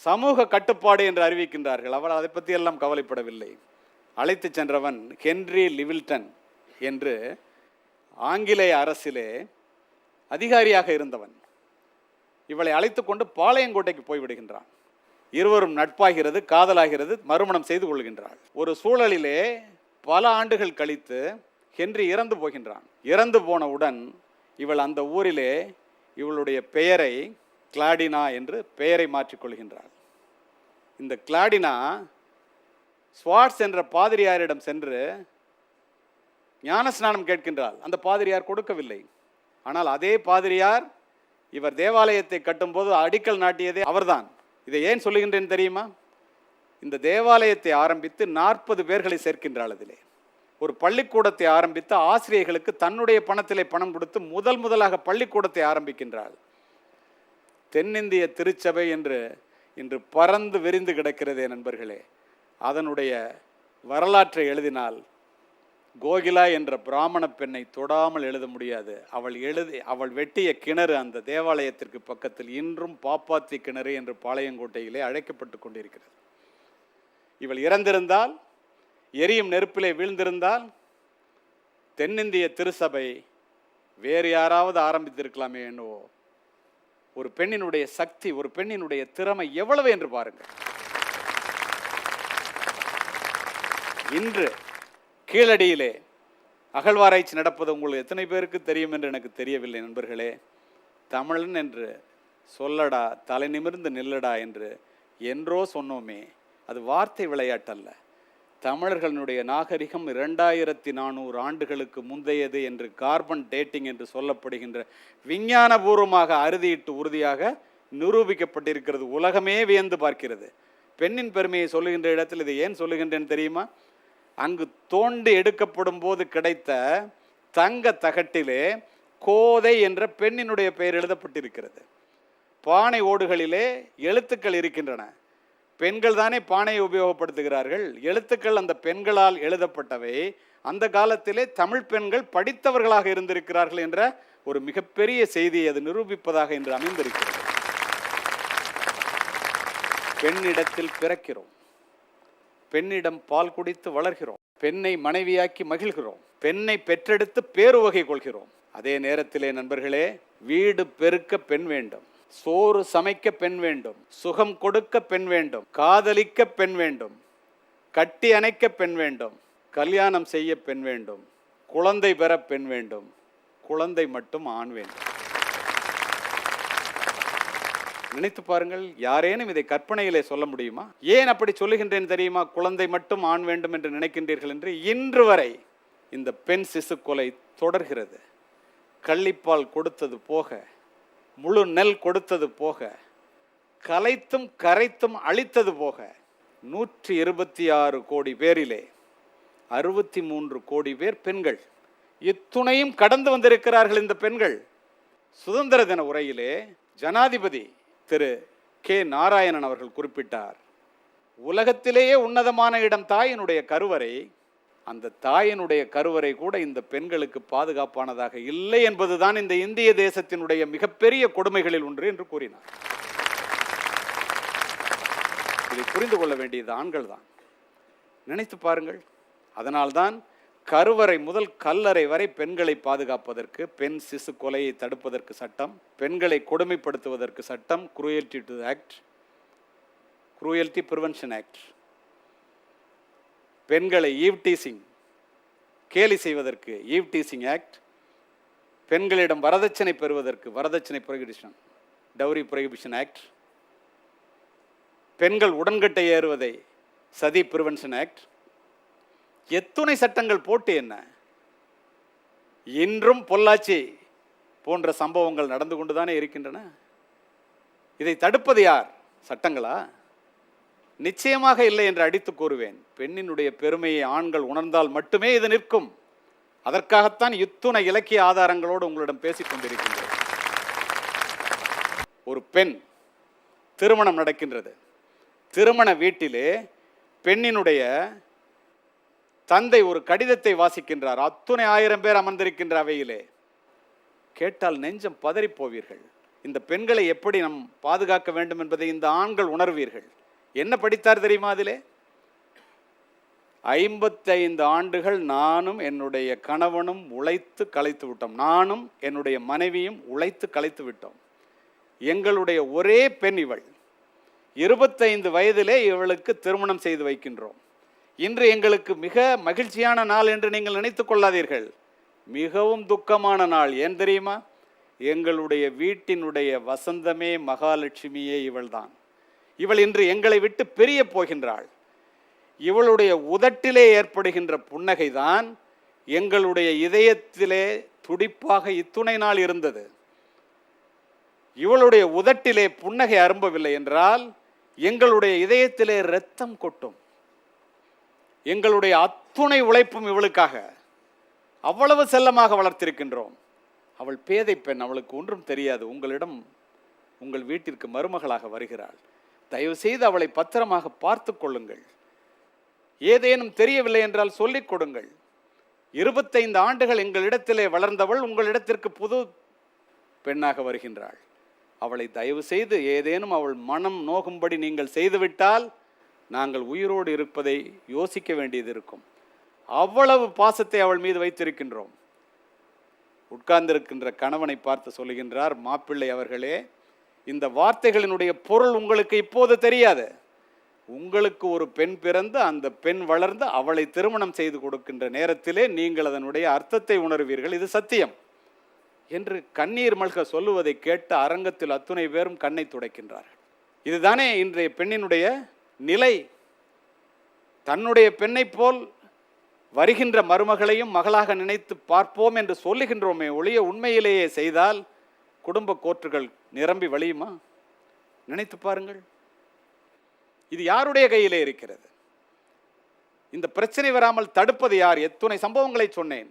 சமூக கட்டுப்பாடு என்று அறிவிக்கின்றார்கள். அவள் அதை பற்றி எல்லாம் கவலைப்படவில்லை. அழைத்து சென்றவன் ஹென்றி லிவில்டன் என்று ஆங்கிலேய அரசிலே அதிகாரியாக இருந்தவன். இவளை அழைத்து கொண்டு பாளையங்கோட்டைக்கு போய்விடுகின்றான். இருவரும் நட்பாகிறது, காதலாகிறது, மறுமணம் செய்து கொள்கின்றாள். ஒரு சூழலிலே பல ஆண்டுகள் கழித்து ஹென்றி இறந்து போகின்றான். இறந்து போனவுடன் இவள் அந்த ஊரிலே இவளுடைய பெயரை கிளாடினா என்று பெயரை மாற்றிக்கொள்கின்றாள். இந்த கிளாடினா ஸ்வாட்ஸ் என்ற பாதிரியாரிடம் சென்று ஞானஸ்நானம் கேட்கின்றாள். அந்த பாதிரியார் கொடுக்கவில்லை. ஆனால் அதே பாதிரியார் இவர் தேவாலயத்தை கட்டும்போது அடிக்கல் நாட்டியதே அவர்தான். இதை ஏன் சொல்லுகின்றேன் தெரியுமா? இந்த தேவாலயத்தை ஆரம்பித்து 40 பேர்களை சேர்க்கின்றாள். அதிலே ஒரு பள்ளிக்கூடத்தை ஆரம்பித்து ஆசிரியர்களுக்கு தன்னுடைய பணத்திலே பணம் கொடுத்து முதலாக பள்ளிக்கூடத்தை ஆரம்பிக்கின்றாள். தென்னிந்திய திருச்சபை என்று இன்று பறந்து விரிந்து கிடக்கிறதே நண்பர்களே, அதனுடைய வரலாற்றை எழுதினால் கோகிலா என்ற பிராமண பெண்ணை தொடாமல் எழுத முடியாது. அவள் வெட்டிய கிணறு அந்த தேவாலயத்திற்கு பக்கத்தில் இன்றும் பாப்பாத்தி கிணறு என்று பாளையங்கோட்டையிலே அழைக்கப்பட்டு கொண்டிருக்கிறது. இவள் இறந்திருந்தால், எரியும் நெருப்பிலே வீழ்ந்திருந்தால், தென்னிந்திய திருச்சபை வேறு யாராவது ஆரம்பித்திருக்கலாமே என்னவோ. ஒரு பெண்ணினுடைய சக்தி, ஒரு பெண்ணினுடைய திறமை எவ்வளவு என்று பாருங்கள். இன்று கீழடியிலே அகழ்வாராய்ச்சி நடப்பது உங்களுக்கு எத்தனை பேருக்கு தெரியும் என்று எனக்கு தெரியவில்லை நண்பர்களே. தமிழன் என்று சொல்லடா, தலை நிமிர்ந்து நில்லடா என்று என்றோ சொன்னோமே, அது வார்த்தை விளையாட்டல்ல. தமிழர்களுடைய நாகரிகம் 2400 ஆண்டுகளுக்கு முந்தையது என்று கார்பன் டேட்டிங் என்று சொல்லப்படுகின்ற விஞ்ஞானபூர்வமாக அறுதியிட்டு உறுதியாக நிரூபிக்கப்பட்டிருக்கிறது. உலகமே வியந்து பார்க்கிறது. பெண்ணின் பெருமையை சொல்லுகின்ற இடத்தில் இதை ஏன் சொல்லுகின்றேன் தெரியுமா? அங்கு தோண்டி எடுக்கப்படும் போது கிடைத்த தங்க தகட்டிலே கோதை என்ற பெண்ணினுடைய பெயர் எழுதப்பட்டிருக்கிறது. பானை ஓடுகளிலே எழுத்துக்கள் இருக்கின்றன. பெண்கள் தானே பானையை உபயோகப்படுத்துகிறார்கள். எழுத்துக்கள் அந்த பெண்களால் எழுதப்பட்டவை. அந்த காலத்திலே தமிழ் பெண்கள் படித்தவர்களாக இருந்திருக்கிறார்கள் என்ற ஒரு மிகப்பெரிய செய்தியை அது நிரூபிப்பதாக இன்று அமைந்திருக்கிறது. பெண்ணிடத்தில் பிறக்கிறோம், பெண்ணிடம் பால் குடித்து வளர்கிறோம், பெண்ணை மனைவியாக்கி மகிழ்கிறோம், பெண்ணை பெற்றெடுத்து பேருவகை கொள்கிறோம். அதே நேரத்திலே நண்பர்களே, வீடு பெருக்க பெண் வேண்டும், சோறு சமைக்க பெண் வேண்டும், சுகம் கொடுக்க பெண் வேண்டும், காதலிக்க பெண் வேண்டும், கட்டி அணைக்க பெண் வேண்டும், கல்யாணம் செய்ய பெண் வேண்டும், குழந்தை பெற பெண் வேண்டும், குழந்தை மட்டும் ஆண் வேண்டும். நினைத்து பாருங்கள், யாரேனும் இதை கற்பனையிலே சொல்ல முடியுமா? ஏன் அப்படி சொல்லுகின்றேன் தெரியுமா? குழந்தை மட்டும் ஆண் வேண்டும் என்று நினைக்கின்றீர்கள் என்று. இன்று வரை இந்த பெண் சிசு கொலை தொடர்கிறது. கள்ளிப்பால் கொடுத்தது போக, முழு நெல் கொடுத்தது போக, கலைத்தும் கரைத்தும் அழித்தது போக, 126 கோடி பேரிலே 63 கோடி பேர் பெண்கள். இத்துணையும் கடந்து வந்திருக்கிறார்கள் இந்த பெண்கள். சுதந்திர தின உரையிலே ஜனாதிபதி திரு கே நாராயணன் அவர்கள் குறிப்பிட்டார், உலகத்திலேயே உன்னதமான இடம் தாயினுடைய கருவறை. அந்த தாயினுடைய கருவறை கூட இந்த பெண்களுக்கு பாதுகாப்பானதாக இல்லை என்பதுதான் இந்த இந்திய தேசத்தினுடைய மிகப்பெரிய கொடுமைகளில் ஒன்று என்று கூறினார். இதை புரிந்து கொள்ள வேண்டியது ஆண்கள் தான். நினைத்து பாருங்கள். அதனால்தான் கருவறை முதல் கல்லறை வரை பெண்களை பாதுகாப்பதற்கு, பெண் சிசு கொலையை தடுப்பதற்கு சட்டம், பெண்களை கொடுமைப்படுத்துவதற்கு சட்டம், cruelty to act, cruelty prevention act, பெண்களை ஈவ்டீசிங் கேலி செய்வதற்கு ஈவ்டீசிங் ஆக்ட், பெண்களிடம் வரதட்சணை பெறுவதற்கு வரதட்சணை புரோகிபிஷன் டவுரி புரோகிபிஷன் ஆக்ட், பெண்கள் உடன்கட்டை ஏறுவதை சதி பிரிவென்ஷன் ஆக்ட். எத்துணை சட்டங்கள் போட்டு என்ன? இன்றும் பொள்ளாச்சி போன்ற சம்பவங்கள் நடந்து கொண்டுதானே இருக்கின்றன. இதை தடுப்பது யார்? சட்டங்களா? நிச்சயமாக இல்லை என்று அடித்து கூறுவேன். பெண்ணினுடைய பெருமையை ஆண்கள் உணர்ந்தால் மட்டுமே இது நிற்கும். அதற்காகத்தான் இத்துணை இலக்கிய ஆதாரங்களோடு உங்களிடம் பேசிக் கொண்டிருக்கின்றேன். ஒரு பெண் திருமணம் நடக்கின்றது. திருமண வீட்டிலே பெண்ணினுடைய தந்தை ஒரு கடிதத்தை வாசிக்கின்றார். அத்துணை 1000 பேர் அமர்ந்திருக்கின்ற அவையிலே. கேட்டால் நெஞ்சம் பதறி போவீர்கள். இந்த பெண்களை எப்படி நாம் பாதுகாக்க வேண்டும் என்பதை இந்த ஆண்கள் உணர்வீர்கள். என்ன படித்தார் தெரியுமா? அதிலே 55 ஆண்டுகள் நானும் என்னுடைய கணவனும் உழைத்து களைத்து விட்டோம், நானும் என்னுடைய மனைவியும் உழைத்து களைத்து விட்டோம். எங்களுடைய ஒரே பெண் இவள். 25 வயதிலே இவளுக்கு திருமணம் செய்து வைக்கின்றோம். இன்று எங்களுக்கு மிக மகிழ்ச்சியான நாள் என்று நீங்கள் நினைத்துக் கொள்ளாதீர்கள். மிகவும் துக்கமான நாள். ஏன் தெரியுமா? எங்களுடைய வீட்டினுடைய வசந்தமே மகாலட்சுமியே இவள்தான். இவள் இன்று எங்களை விட்டு பிரிய போகின்றாள். இவளுடைய உதட்டிலே ஏற்படுகின்ற புன்னகைதான் எங்களுடைய இதயத்திலே துடிப்பாக இத்துணை நாள் இருந்தது. இவளுடைய உதட்டிலே புன்னகை அரும்பவில்லை என்றால் எங்களுடைய இதயத்திலே இரத்தம் கொட்டும். எங்களுடைய அத்துணை உழைப்பும் இவளுக்காக அவ்வளவு செல்லமாக வளர்த்திருக்கின்றோம். அவள் பேதை பெண், அவளுக்கு ஒன்றும் தெரியாது. உங்களிடம் உங்கள் வீட்டிற்கு மருமகளாக வருகிறாள். தயவு செய்து அவளை பத்திரமாக பார்த்து கொள்ளுங்கள். ஏதேனும் தெரியவில்லை என்றால் சொல்லிக் கொடுங்கள். 25 ஆண்டுகள் எங்களிடத்திலே வளர்ந்தவள் உங்களிடத்திற்கு புது பெண்ணாக வருகின்றாள். அவளை தயவு செய்து ஏதேனும் அவள் மனம் நோகும்படி நீங்கள் செய்துவிட்டால் நாங்கள் உயிரோடு இருப்பதை யோசிக்க வேண்டியது இருக்கும். அவ்வளவு பாசத்தை அவள் மீது வைத்திருக்கின்றோம். உட்கார்ந்திருக்கின்ற கணவனை பார்த்து சொல்லுகின்றார், மாப்பிள்ளை அவர்களே, இந்த வார்த்தைகளினுடைய பொருள் உங்களுக்கு இப்போது தெரியாது. உங்களுக்கு ஒரு பெண் பிறந்து அந்த பெண் வளர்ந்து அவளை திருமணம் செய்து கொடுக்கின்ற நேரத்திலே நீங்கள் அதனுடைய அர்த்தத்தை உணர்வீர்கள். இது சத்தியம் என்று கண்ணீர் மல்க சொல்லுவதை கேட்டு அரங்கத்தில் அத்துணை பேரும் கண்ணை துடைக்கின்றார்கள். இதுதானே இன்றைய பெண்ணினுடைய நிலை. தன்னுடைய பெண்ணை போல் வருகின்ற மருமகளையும் மகளாக நினைத்து பார்ப்போம் என்று சொல்லுகின்றோமே ஒழிய உண்மையிலேயே செய்தால் குடும்ப கோற்றுகள் நிரம்பி வழியுமா? நினைத்து பாருங்கள். இது யாருடைய கையிலே இருக்கிறது? இந்த பிரச்சனை வராமல் தடுப்பது யார்? எத்துணை சம்பவங்களை சொன்னேன்.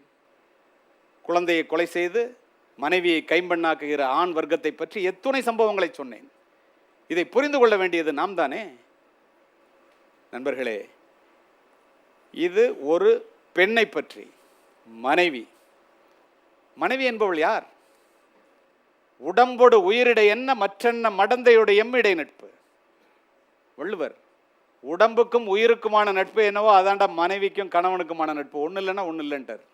குழந்தையை கொலை செய்து மனைவியை கைம்பெண்ணாக்குகிற ஆண் வர்க்கத்தை பற்றி எத்துணை சம்பவங்களை சொன்னேன். இதை புரிந்து கொள்ள வேண்டியது நாம் தானே. நண்பர்களே, இது ஒரு பெண்ணை பற்றி. மனைவி என்பவள் யார்? உடம்போடு உயிரிடை என்ன மற்றென்ன மடந்தையோட எம்மிடை நட்பு. வள்ளுவர் உடம்புக்கும் உயிருக்குமான நட்பு என்னவோ அதாண்டா மனைவிக்கும் கணவனுக்குமான நட்பு. ஒன்று இல்லைன்னா ஒன்று இல்லைன்ட்டார்.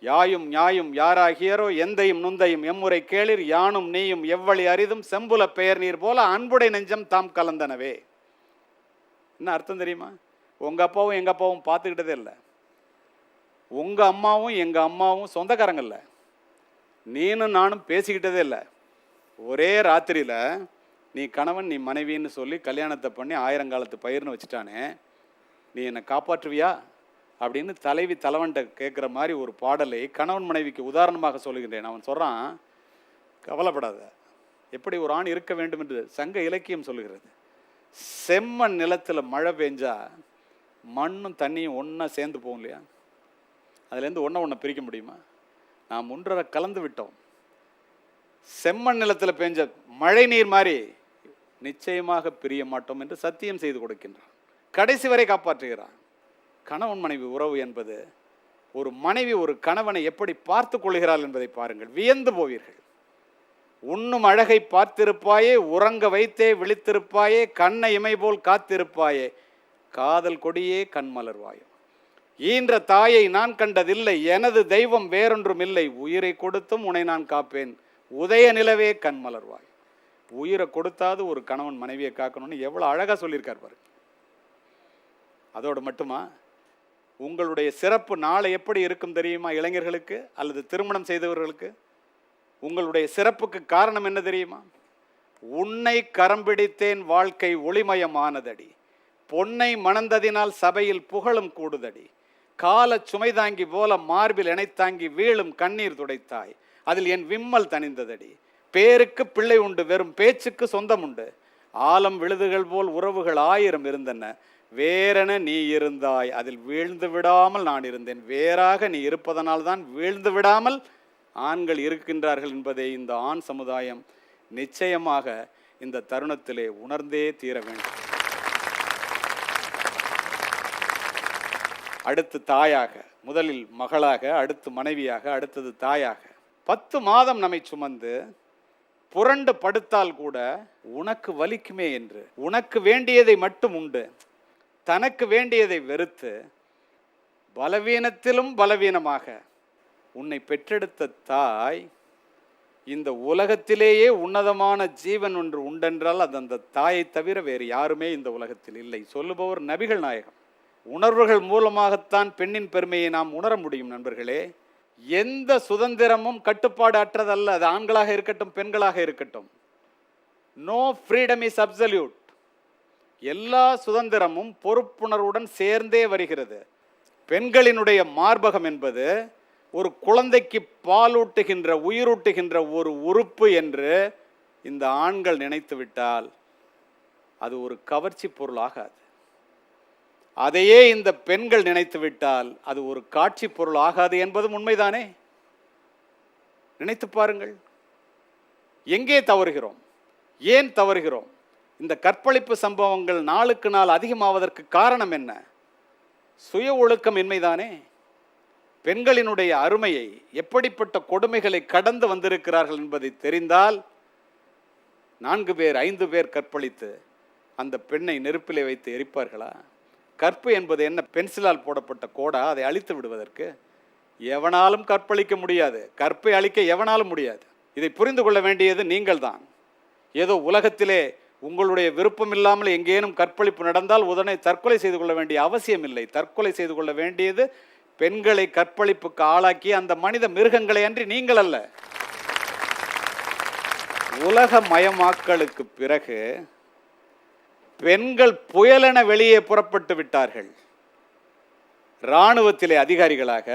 யாயும் ஞாயும் யாராகியரோ எந்தையும் நுந்தையும் எம்முறை கேளிர் யானும் நீயும் எவ்வளி அரிதும் செம்புல பெயர் நீர் போல அன்புடை நெஞ்சம் தாம் கலந்தனவே. என்ன அர்த்தம் தெரியுமா? உங்கள் அப்பாவும் எங்கள் அப்பாவும் பார்த்துக்கிட்டதே இல்லை. உங்கள் அம்மாவும் எங்கள் அம்மாவும் சொந்தக்காரங்கல்ல. நீனும் நானும் பேசிக்கிட்டதே இல்லை. ஒரே ராத்திரியில் நீ கணவன் நீ மனைவின்னு சொல்லி கல்யாணத்தை பண்ணி 1000 காலத்து பயிர்னு வச்சுட்டானே, நீ என்னை காப்பாற்றுவியா அப்படின்னு தலைவி தலைவன்கிட்ட கேட்குற மாதிரி ஒரு பாடலை கணவன் மனைவிக்கு உதாரணமாக சொல்லுகின்றேன். அவன் சொல்கிறான், கவலைப்படாத, எப்படி ஒரு ஆண் இருக்க வேண்டும் என்று சங்க இலக்கியம் சொல்லுகிறது. செம்மண் நிலத்தில் மழை பெஞ்சா மண்ணும் தண்ணியும் ஒன்றா சேர்ந்து போகும் இல்லையா? அதுலேருந்து ஒன்றை பிரிக்க முடியுமா? நாம் ஒன்றரை கலந்து விட்டோம். செம்மண் நிலத்தில் பெஞ்ச மழை நீர் மாதிரி நிச்சயமாக பிரிய மாட்டோம் என்று சத்தியம் செய்து கொடுக்கின்றான். கடைசி வரை காப்பாற்றுகிறான். கணவன் மனைவி உறவு என்பது, ஒரு மனைவி ஒரு கணவனை எப்படி பார்த்து கொள்கிறாள் என்பதை பாருங்கள், வியந்து போவீர்கள். உண்ணும் அழகை பார்த்திருப்பாயே, உறங்க வைத்தே விழித்திருப்பாயே, கண்ணை இமை போல் காத்திருப்பாயே, காதல் கொடியே கண்மலர்வாயோ. ஈன்ற தாயை நான் கண்டதில்லை, எனது தெய்வம் வேறொன்றும் இல்லை, உயிரை கொடுத்தும் உன்னை நான் காப்பேன், உதய நிலவே கண்மலர்வாய். உயிரை கொடுத்தாது ஒரு கணவன் மனைவியை காக்கணும்னு எவ்வளோ அழகாக சொல்லியிருக்கார் பாரு. அதோடு மட்டுமா, உங்களுடைய சிறப்பு நாளை எப்படி இருக்கும் தெரியுமா? இளைஞர்களுக்கு அல்லது திருமணம் செய்தவர்களுக்கு உங்களுடைய சிறப்புக்கு காரணம் என்ன தெரியுமா? உன்னை கரம் பிடித்தேன் வாழ்க்கை ஒளிமயமானதடி, பொன்னை மணந்ததினால் சபையில் புகழும் கூடுதடி, கால சுமை தாங்கி போல மார்பில் இணைத்தாங்கி வீழும் கண்ணீர் துடைத்தாய், அதில் என் விம்மல் தணிந்ததடி, பேருக்கு பிள்ளை உண்டு வெறும் பேச்சுக்கு சொந்தம் உண்டு, ஆலம் விழுதுகள் போல் உறவுகள் 1000 இருந்தன, வேறென நீ இருந்தாய் அதில் வீழ்ந்து விடாமல் நான் இருந்தேன், வேறாக நீ இருப்பதனால் தான் வீழ்ந்து விடாமல் ஆண்கள் இருக்கின்றார்கள் என்பதை இந்த ஆண் சமுதாயம் நிச்சயமாக இந்த தருணத்திலே உணர்ந்தே தீர வேண்டும். அடுத்து தாயாக, முதலில் மகளாக, அடுத்து மனைவியாக, அடுத்தது தாயாக 10 மாதம் நம்மை சுமந்து புரண்டு படுத்தால் கூட உனக்கு வலிக்குமே என்று உனக்கு வேண்டியதை மட்டும் உண்டு, தனக்கு வேண்டியதை வெறுத்து பலவீனத்திலும் பலவீனமாக உன்னை பெற்றெடுத்த தாய், இந்த உலகத்திலேயே உன்னதமான ஜீவன் ஒன்று உண்டென்றால் அது அந்த தாயை தவிர வேறு யாருமே இந்த உலகத்தில் இல்லை. சொல்லுபவர் நபிகள் நாயகம். உணர்வுகள் மூலமாகத்தான் பெண்ணின் பெருமையை நாம் உணர முடியும். நண்பர்களே, எந்த சுதந்திரமும் கட்டுப்பாடு அற்றதல்ல. அது ஆண்களாக இருக்கட்டும் பெண்களாக இருக்கட்டும். No freedom is absolute. எல்லா சுதந்திரமும் பொறுப்புணர்வுடன் சேர்ந்தே வருகிறது. பெண்களினுடைய மார்பகம் என்பது ஒரு குழந்தைக்கு பாலூட்டுகின்ற உயிரூட்டுகின்ற ஒரு உறுப்பு என்று இந்த ஆண்கள் நினைத்து விட்டால் அது ஒரு கவர்ச்சி பொருளாகாது. அதையே இந்த பெண்கள் நினைத்து விட்டால் அது ஒரு காட்சி பொருள் ஆகாது என்பதும் உண்மைதானே? நினைத்து பாருங்கள். எங்கே தவறுகிறோம்? ஏன் தவறுகிறோம்? இந்த கற்பழிப்பு சம்பவங்கள் நாளுக்கு நாள் அதிகமாவதற்கு காரணம் என்ன? சுய ஒழுக்கம் இன்மைதானே? பெண்களினுடைய அருமையை, எப்படிப்பட்ட கொடுமைகளை கடந்து வந்திருக்கிறார்கள் என்பதை தெரிந்தால் 4 பேர் 5 பேர் கற்பழித்து அந்த பெண்ணை நெருப்பிலே வைத்து எரிப்பார்களா? கற்பு என்பது என்ன, பென்சிலால் போடப்பட்ட கோடா? அதை அழித்து விடுவதற்கு எவனாலும் கற்பழிக்க முடியாது. கற்பை அழிக்க எவனாலும் முடியாது. இதை புரிந்து கொள்ள வேண்டியது நீங்கள் தான். ஏதோ உலகத்திலே உங்களுடைய விருப்பம் இல்லாமல் எங்கேனும் கற்பழிப்பு நடந்தால் உடனே தற்கொலை செய்து கொள்ள வேண்டிய அவசியம் இல்லை. தற்கொலை செய்து கொள்ள வேண்டியது பெண்களை கற்பழிப்புக்கு ஆளாக்கி அந்த மனித மிருகங்களை அன்றி நீங்கள் அல்ல. உலக மயமாக்கலுக்கு பிறகு பெண்கள் புயலென வெளியே புறப்பட்டு விட்டார்கள். இராணுவத்திலே அதிகாரிகளாக,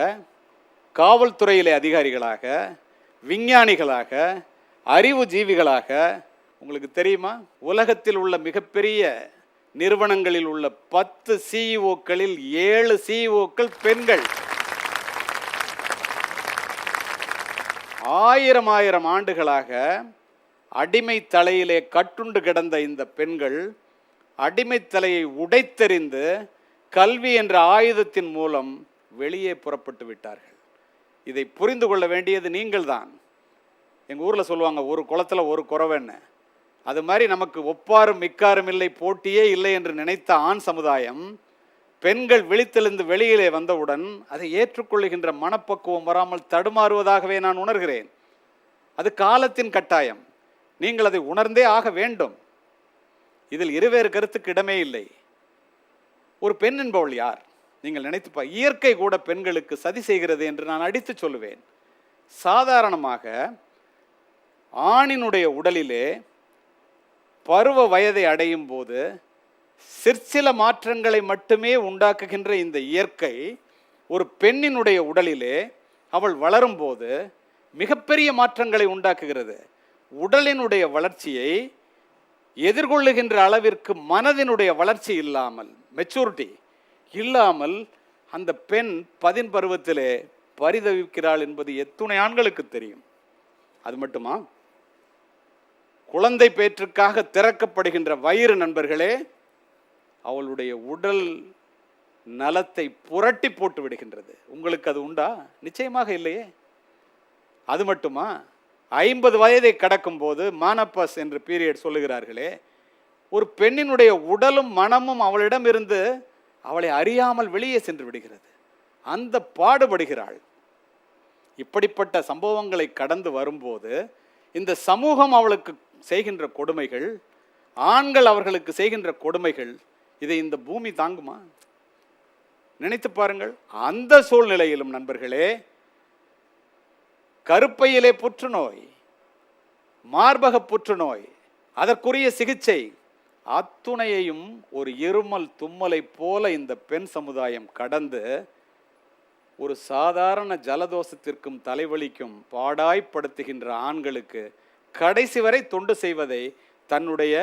காவல்துறையிலே அதிகாரிகளாக, விஞ்ஞானிகளாக, அறிவு ஜீவிகளாக. உங்களுக்கு தெரியுமா, உலகத்தில் உள்ள மிகப்பெரிய நிறுவனங்களில் உள்ள 10 சிஇஓக்களில் 7 சிஇஓக்கள் பெண்கள். 1000 ஆண்டுகளாக அடிமை தலையிலே கட்டுண்டு கிடந்த இந்த பெண்கள் அடிமை தலையை உடைத்தெறிந்து கல்வி என்ற ஆயுதத்தின் மூலம் வெளியே புறப்பட்டு விட்டார்கள். இதை புரிந்து கொள்ள வேண்டியது நீங்கள் தான். எங்கள் ஊரில் சொல்லுவாங்க, ஒரு குளத்தில் ஒரு குறவன்னு. அது மாதிரி நமக்கு ஒப்பாரும் மிக்காரும் இல்லை, போட்டியே இல்லை என்று நினைத்த ஆண் சமுதாயம் பெண்கள் விழித்தெழுந்து வெளியிலே வந்தவுடன் அதை ஏற்றுக்கொள்ளுகின்ற மனப்பக்குவம் வராமல் தடுமாறுவதாகவே நான் உணர்கிறேன். அது காலத்தின் கட்டாயம். நீங்கள் அதை உணர்ந்தே ஆக வேண்டும். இதில் இருவேறு கருத்துக்கு இடமே இல்லை. ஒரு பெண் என்பவள் யார்? நீங்கள் நினைத்து இயற்கை கூட பெண்களுக்கு சதி செய்கிறது என்று நான் அடித்து சொல்லுவேன். சாதாரணமாக ஆணினுடைய உடலிலே பருவ வயதை அடையும் போது சிற்சில மாற்றங்களை மட்டுமே உண்டாக்குகின்ற இந்த இயற்கை ஒரு பெண்ணினுடைய உடலிலே அவள் வளரும் போது மிகப்பெரிய மாற்றங்களை உண்டாக்குகிறது. உடலினுடைய வளர்ச்சியை எதிர்கொள்ளுகின்ற அளவிற்கு மனதினுடைய வளர்ச்சி இல்லாமல், மெச்சூரிட்டி இல்லாமல் அந்த பெண் 10 பருவத்திலே பரிதவிக்கிறாள் என்பது எத்துணை ஆண்களுக்கு தெரியும். அது மட்டுமா, குழந்தை பேற்றுக்காக திறக்கப்படுகின்ற வயிறு நண்பர்களே அவளுடைய உடல் நலத்தை புரட்டி போட்டு விடுகின்றது. உங்களுக்கு அது உண்டா? நிச்சயமாக இல்லையே. அது மட்டுமா, 50 வயதை கடக்கும் போது மானப்பஸ் என்று பீரியட் சொல்லுகிறார்களே, ஒரு பெண்ணினுடைய உடலும் மனமும் அவளிடம் இருந்து அவளை அறியாமல் வெளியே சென்று விடுகிறது. அந்த பாடுபடுகிறாள். இப்படிப்பட்ட சம்பவங்களை கடந்து வரும்போது இந்த சமூகம் அவளுக்கு செய்கின்ற கொடுமைகள், ஆண்கள் அவர்களுக்கு செய்கின்ற கொடுமைகள், இதை இந்த பூமி தாங்குமா? நினைத்து பாருங்கள். அந்த சூழ்நிலையிலும் நண்பர்களே, கருப்பையிலே புற்றுநோய், மார்பக புற்றுநோய், அதற்குரிய சிகிச்சை அத்துணையையும் ஒரு இருமல் தும்மலை போல இந்த பெண் சமுதாயம் கடந்து ஒரு சாதாரண ஜலதோஷத்திற்கும் தலைவலிக்கும் பாடாய்ப்படுத்துகின்ற ஆண்களுக்கு கடைசி வரை தொண்டு செய்வதை தன்னுடைய